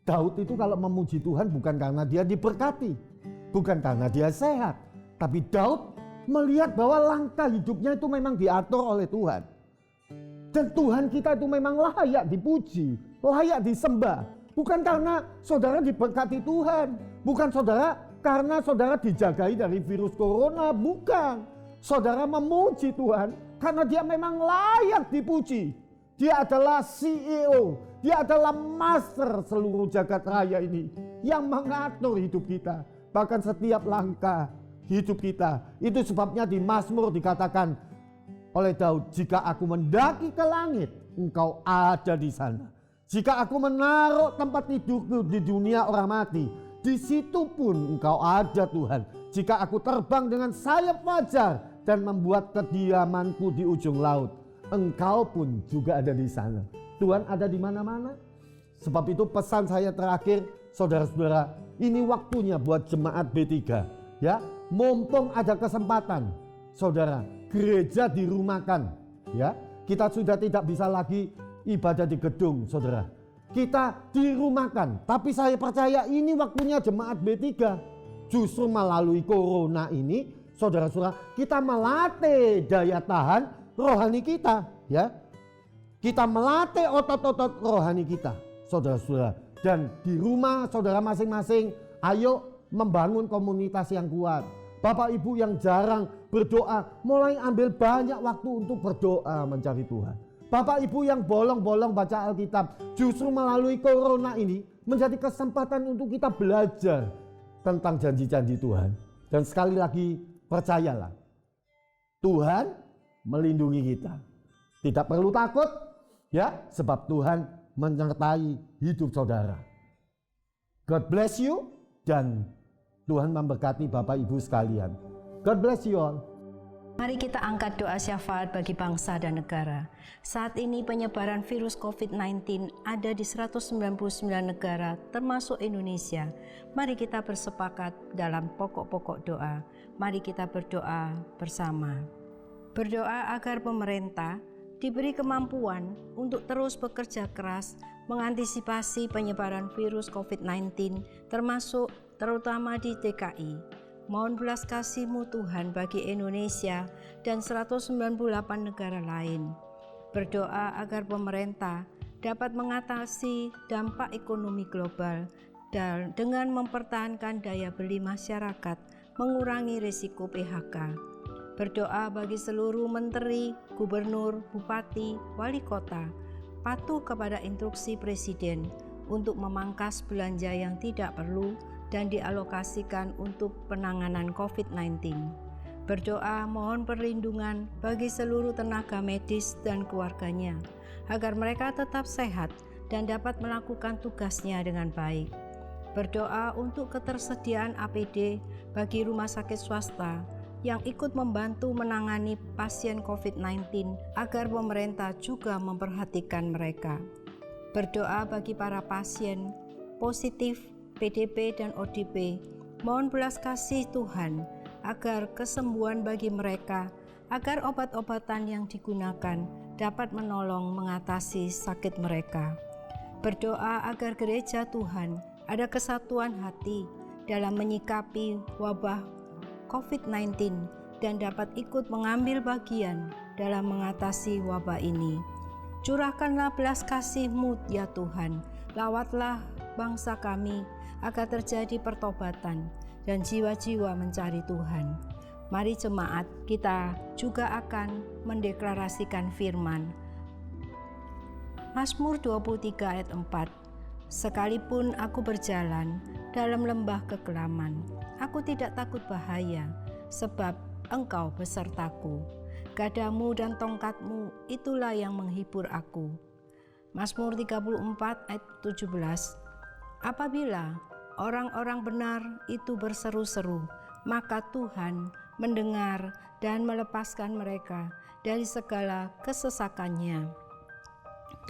Daud itu kalau memuji Tuhan bukan karena dia diberkati, bukan karena dia sehat, tapi Daud melihat bahwa langkah hidupnya itu memang diatur oleh Tuhan. Dan Tuhan kita itu memang layak dipuji, layak disembah. Bukan karena saudara diberkati Tuhan, bukan saudara karena saudara dijagai dari virus corona, bukan. Saudara memuji Tuhan karena dia memang layak dipuji. Dia adalah CEO, dia adalah master seluruh jagat raya ini yang mengatur hidup kita. Bahkan setiap langkah hidup kita. Itu sebabnya di Mazmur dikatakan oleh Daud, jika aku mendaki ke langit, engkau ada di sana. Jika aku menaruh tempat tidurku di dunia orang mati, di situ pun engkau ada Tuhan. Jika aku terbang dengan sayap fajar dan membuat kediamanku di ujung laut, engkau pun juga ada di sana. Tuhan ada di mana-mana. Sebab itu pesan saya terakhir, saudara-saudara, ini waktunya buat jemaat B3. Ya, mumpung ada kesempatan, saudara, gereja dirumahkan. Ya, kita sudah tidak bisa lagi ibadah di gedung, saudara. Kita dirumahkan. Tapi saya percaya ini waktunya jemaat B3. Justru melalui corona ini, saudara-saudara, kita melatih daya tahan rohani kita. Ya, kita melatih otot-otot rohani kita, saudara-saudara. Dan di rumah saudara masing-masing, ayo membangun komunitas yang kuat. Bapak Ibu yang jarang berdoa, mulai ambil banyak waktu untuk berdoa mencari Tuhan. Bapak Ibu yang bolong-bolong baca Alkitab, justru melalui corona ini menjadi kesempatan untuk kita belajar tentang janji-janji Tuhan. Dan sekali lagi percayalah, Tuhan melindungi kita. Tidak perlu takut, ya, sebab Tuhan menyertai hidup saudara. God bless you dan Tuhan memberkati Bapak Ibu sekalian. God bless you all. Mari kita angkat doa syafaat bagi bangsa dan negara. Saat ini penyebaran virus COVID-19 ada di 199 negara termasuk Indonesia. Mari kita bersepakat dalam pokok-pokok doa. Mari kita berdoa bersama. Berdoa agar pemerintah diberi kemampuan untuk terus bekerja keras mengantisipasi penyebaran virus COVID-19 terutama di DKI. Mohon belas kasih-Mu Tuhan bagi Indonesia dan 198 negara lain. Berdoa agar pemerintah dapat mengatasi dampak ekonomi global dan dengan mempertahankan daya beli masyarakat, mengurangi risiko PHK. Berdoa bagi seluruh menteri, gubernur, bupati, wali kota, patuh kepada instruksi Presiden untuk memangkas belanja yang tidak perlu dan dialokasikan untuk penanganan COVID-19. Berdoa mohon perlindungan bagi seluruh tenaga medis dan keluarganya, agar mereka tetap sehat dan dapat melakukan tugasnya dengan baik. Berdoa untuk ketersediaan APD bagi rumah sakit swasta yang ikut membantu menangani pasien COVID-19 agar pemerintah juga memperhatikan mereka. Berdoa bagi para pasien positif PDP dan ODP, mohon belas kasih Tuhan agar kesembuhan bagi mereka, agar obat-obatan yang digunakan dapat menolong mengatasi sakit mereka. Berdoa agar gereja Tuhan ada kesatuan hati dalam menyikapi wabah COVID-19 dan dapat ikut mengambil bagian dalam mengatasi wabah ini. Curahkanlah belas kasih-Mu ya Tuhan, lawatlah bangsa kami agar terjadi pertobatan dan jiwa-jiwa mencari Tuhan. Mari jemaat, kita juga akan mendeklarasikan firman. Mazmur 23 ayat 4. Sekalipun aku berjalan dalam lembah kekelaman, aku tidak takut bahaya, sebab Engkau besertaku. Gadamu dan tongkatmu itulah yang menghibur aku. Mazmur 34 ayat 17. Apabila orang-orang benar itu berseru-seru, maka Tuhan mendengar dan melepaskan mereka dari segala kesesakannya.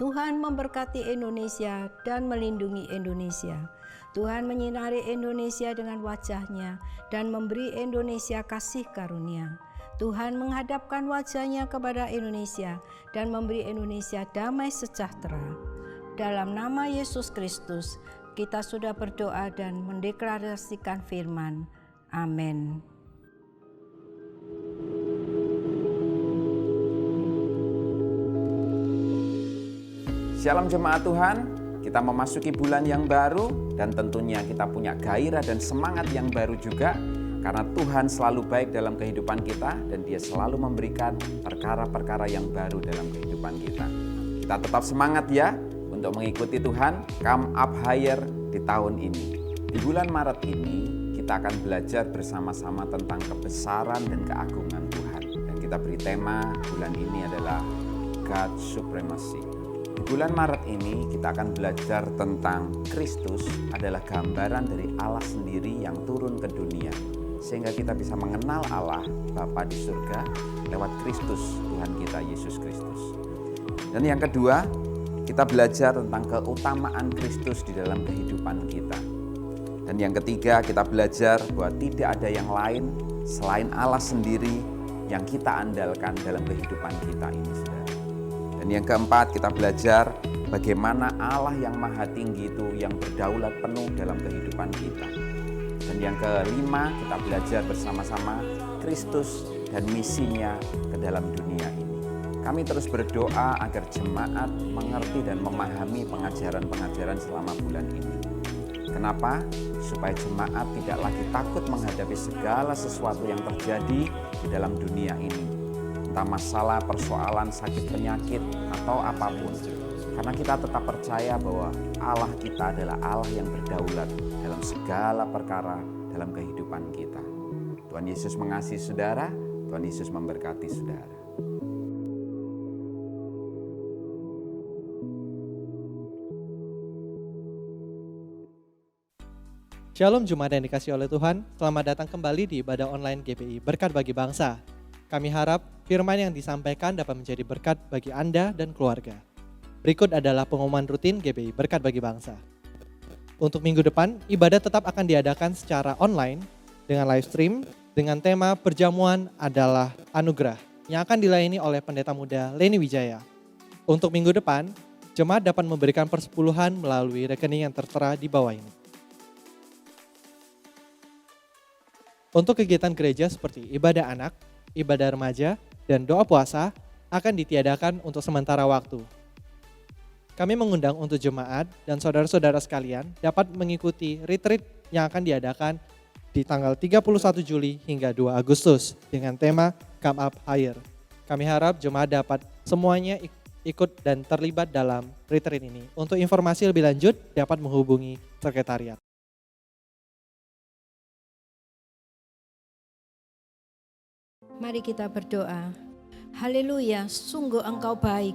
Tuhan memberkati Indonesia dan melindungi Indonesia. Tuhan menyinari Indonesia dengan wajah-Nya dan memberi Indonesia kasih karunia. Tuhan menghadapkan wajah-Nya kepada Indonesia dan memberi Indonesia damai sejahtera. Dalam nama Yesus Kristus, kita sudah berdoa dan mendeklarasikan firman. Amin. Shalom jemaat Tuhan, kita memasuki bulan yang baru dan tentunya kita punya gairah dan semangat yang baru juga karena Tuhan selalu baik dalam kehidupan kita dan Dia selalu memberikan perkara-perkara yang baru dalam kehidupan kita. Kita tetap semangat ya untuk mengikuti Tuhan, come up higher di tahun ini. Di bulan Maret ini kita akan belajar bersama-sama tentang kebesaran dan keagungan Tuhan. Dan kita beri tema bulan ini adalah God Supremacy. Di bulan Maret ini kita akan belajar tentang Kristus adalah gambaran dari Allah sendiri yang turun ke dunia. Sehingga kita bisa mengenal Allah Bapa di surga lewat Kristus Tuhan kita Yesus Kristus. Dan yang kedua, kita belajar tentang keutamaan Kristus di dalam kehidupan kita. Dan yang ketiga, kita belajar bahwa tidak ada yang lain selain Allah sendiri yang kita andalkan dalam kehidupan kita ini, saudara. Dan yang keempat, kita belajar bagaimana Allah yang maha tinggi itu yang berdaulat penuh dalam kehidupan kita. Dan yang kelima, kita belajar bersama-sama Kristus dan misinya ke dalam dunia ini. Kami terus berdoa agar jemaat mengerti dan memahami pengajaran-pengajaran selama bulan ini. Kenapa? Supaya jemaat tidak lagi takut menghadapi segala sesuatu yang terjadi di dalam dunia ini. Entah masalah, persoalan, sakit, penyakit, atau apapun. Karena kita tetap percaya bahwa Allah kita adalah Allah yang berdaulat dalam segala perkara dalam kehidupan kita. Tuhan Yesus mengasihi saudara, Tuhan Yesus memberkati saudara. Shalom Jemaat yang dikasihi oleh Tuhan, selamat datang kembali di ibadah online GBI Berkat Bagi Bangsa. Kami harap firman yang disampaikan dapat menjadi berkat bagi Anda dan keluarga. Berikut adalah pengumuman rutin GBI Berkat Bagi Bangsa. Untuk minggu depan, ibadah tetap akan diadakan secara online dengan live stream dengan tema perjamuan adalah anugerah. yang akan dilayani oleh Pendeta Muda Leni Wijaya. Untuk minggu depan, jemaat dapat memberikan persepuluhan melalui rekening yang tertera di bawah ini. Untuk kegiatan gereja seperti ibadah anak, ibadah remaja, dan doa puasa akan ditiadakan untuk sementara waktu. Kami mengundang untuk jemaat dan saudara-saudara sekalian dapat mengikuti retreat yang akan diadakan di tanggal 31 Juli hingga 2 Agustus dengan tema Come Up Higher. Kami harap jemaat dapat semuanya ikut dan terlibat dalam retreat ini. Untuk informasi lebih lanjut dapat menghubungi sekretariat. Mari kita berdoa. Haleluya, sungguh Engkau baik.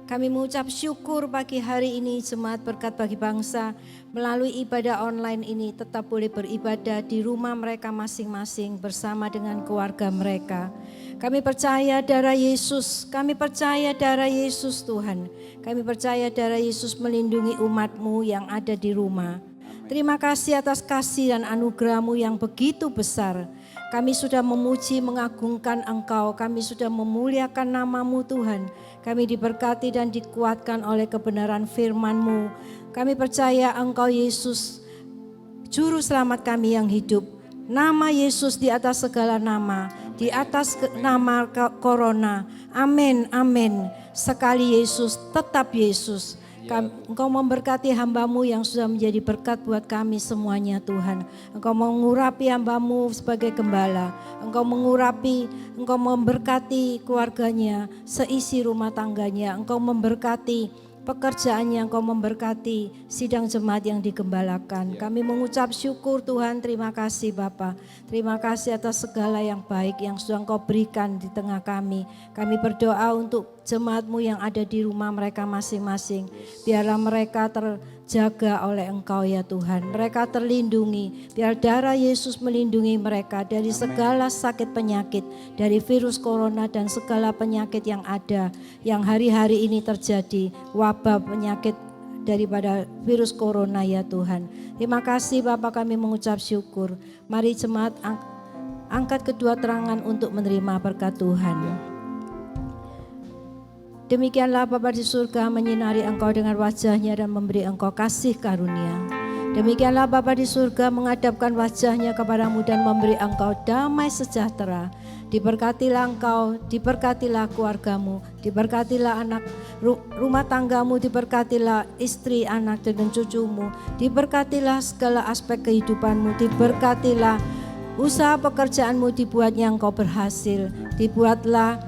Kami mengucap syukur pagi hari ini Jemaat Berkat Bagi Bangsa melalui ibadah online ini tetap boleh beribadah di rumah mereka masing-masing bersama dengan keluarga mereka. Kami percaya darah Yesus, kami percaya darah Yesus Tuhan. Kami percaya darah Yesus melindungi umat-Mu yang ada di rumah. Terima kasih atas kasih dan anugerah-Mu yang begitu besar. Kami sudah memuji, mengagungkan Engkau. Kami sudah memuliakan nama-Mu Tuhan. Kami diberkati dan dikuatkan oleh kebenaran firman-Mu. Kami percaya Engkau Yesus, Juru Selamat kami yang hidup. Nama Yesus di atas segala nama, di atas nama corona. Amin, amin. Sekali Yesus, tetap Yesus. Engkau memberkati hamba-Mu yang sudah menjadi berkat buat kami semuanya Tuhan. Engkau mengurapi hamba-Mu sebagai gembala. Engkau mengurapi, Engkau memberkati keluarganya, seisi rumah tangganya. Engkau memberkati pekerjaannya, Engkau memberkati sidang jemaat yang digembalakan. Kami mengucap syukur Tuhan, terima kasih Bapa. Terima kasih atas segala yang baik yang sudah Engkau berikan di tengah kami. Kami berdoa untuk jemaat-Mu yang ada di rumah mereka masing-masing. Biarlah mereka terjaga oleh Engkau ya Tuhan. Mereka terlindungi. Biar darah Yesus melindungi mereka dari segala sakit penyakit, dari virus corona dan segala penyakit yang ada, yang hari-hari ini terjadi, wabah penyakit daripada virus corona ya Tuhan. Terima kasih Bapa, kami mengucap syukur. Mari jemaat angkat kedua tangan untuk menerima berkat Tuhan. Demikianlah Bapa di surga menyinari engkau dengan wajahnya dan memberi engkau kasih karunia. Demikianlah Bapa di surga menghadapkan wajahnya kepadamu dan memberi engkau damai sejahtera. Diberkatilah engkau, diberkatilah keluargamu, diberkatilah anak rumah tanggamu, diberkatilah istri, anak dan cucumu, diberkatilah segala aspek kehidupanmu, diberkatilah usaha pekerjaanmu, dibuatnya engkau berhasil, dibuatlah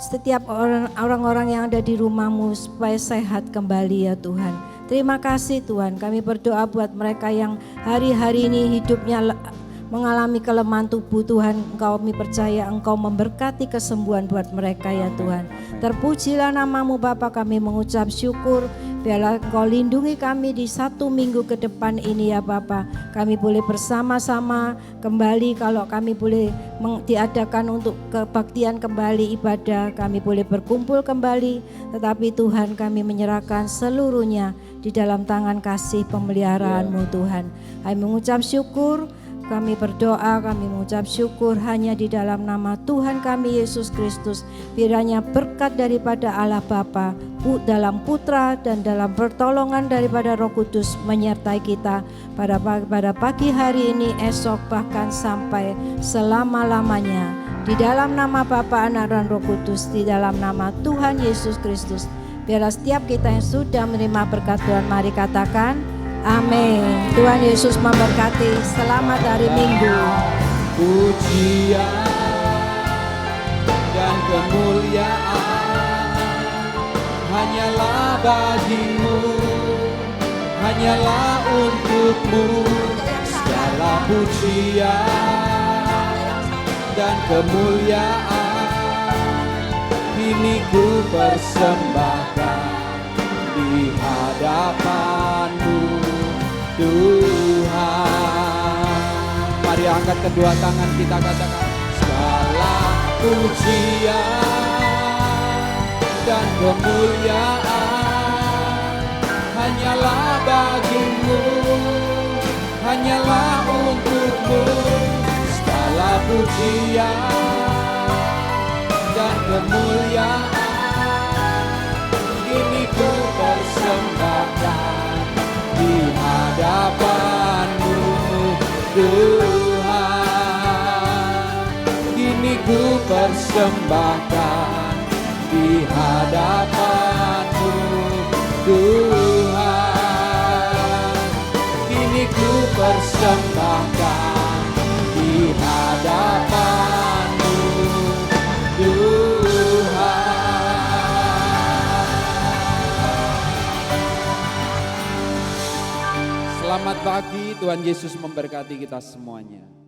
setiap orang-orang yang ada di rumahmu supaya sehat kembali ya Tuhan. Terima kasih Tuhan, kami berdoa buat mereka yang hari-hari ini hidupnya mengalami kelemahan tubuh Tuhan. Kami percaya Engkau memberkati kesembuhan buat mereka ya Tuhan. Terpujilah nama-Mu Bapa, kami mengucap syukur. Biarlah Engkau lindungi kami di 1 minggu ke depan ini ya Bapa. Kami boleh bersama-sama kembali, kalau kami boleh diadakan untuk kebaktian kembali ibadah. Kami boleh berkumpul kembali, tetapi Tuhan kami menyerahkan seluruhnya di dalam tangan kasih pemeliharaan-Mu Tuhan. Kami mengucap syukur. Kami berdoa, kami mengucap syukur hanya di dalam nama Tuhan kami Yesus Kristus. Kiranya berkat daripada Allah Bapa, dalam Putra dan dalam pertolongan daripada Roh Kudus menyertai kita pada pagi hari ini, esok bahkan sampai selama-lamanya. Di dalam nama Bapa, Anak dan Roh Kudus, di dalam nama Tuhan Yesus Kristus. Biarlah setiap kita yang sudah menerima berkat Tuhan, mari katakan amin. Tuhan Yesus memberkati. Selamat hari Minggu. Pujian dan kemuliaan hanyalah bagimu, hanyalah untukmu. Segala pujian dan kemuliaan kini ku persembahkan di hadapan-Mu Tuhan. Mari angkat kedua tangan kita katakan, segala pujian dan kemuliaan hanyalah bagimu, hanyalah untukmu. Segala pujian dan kemuliaan kini ku persembahkan di hadapan-Mu Tuhan. Kini ku persembahkan di hadapan-Mu Tuhan. Kini ku persembahkan di hadapan-Mu Tuhan. Selamat pagi, Tuhan Yesus memberkati kita semuanya.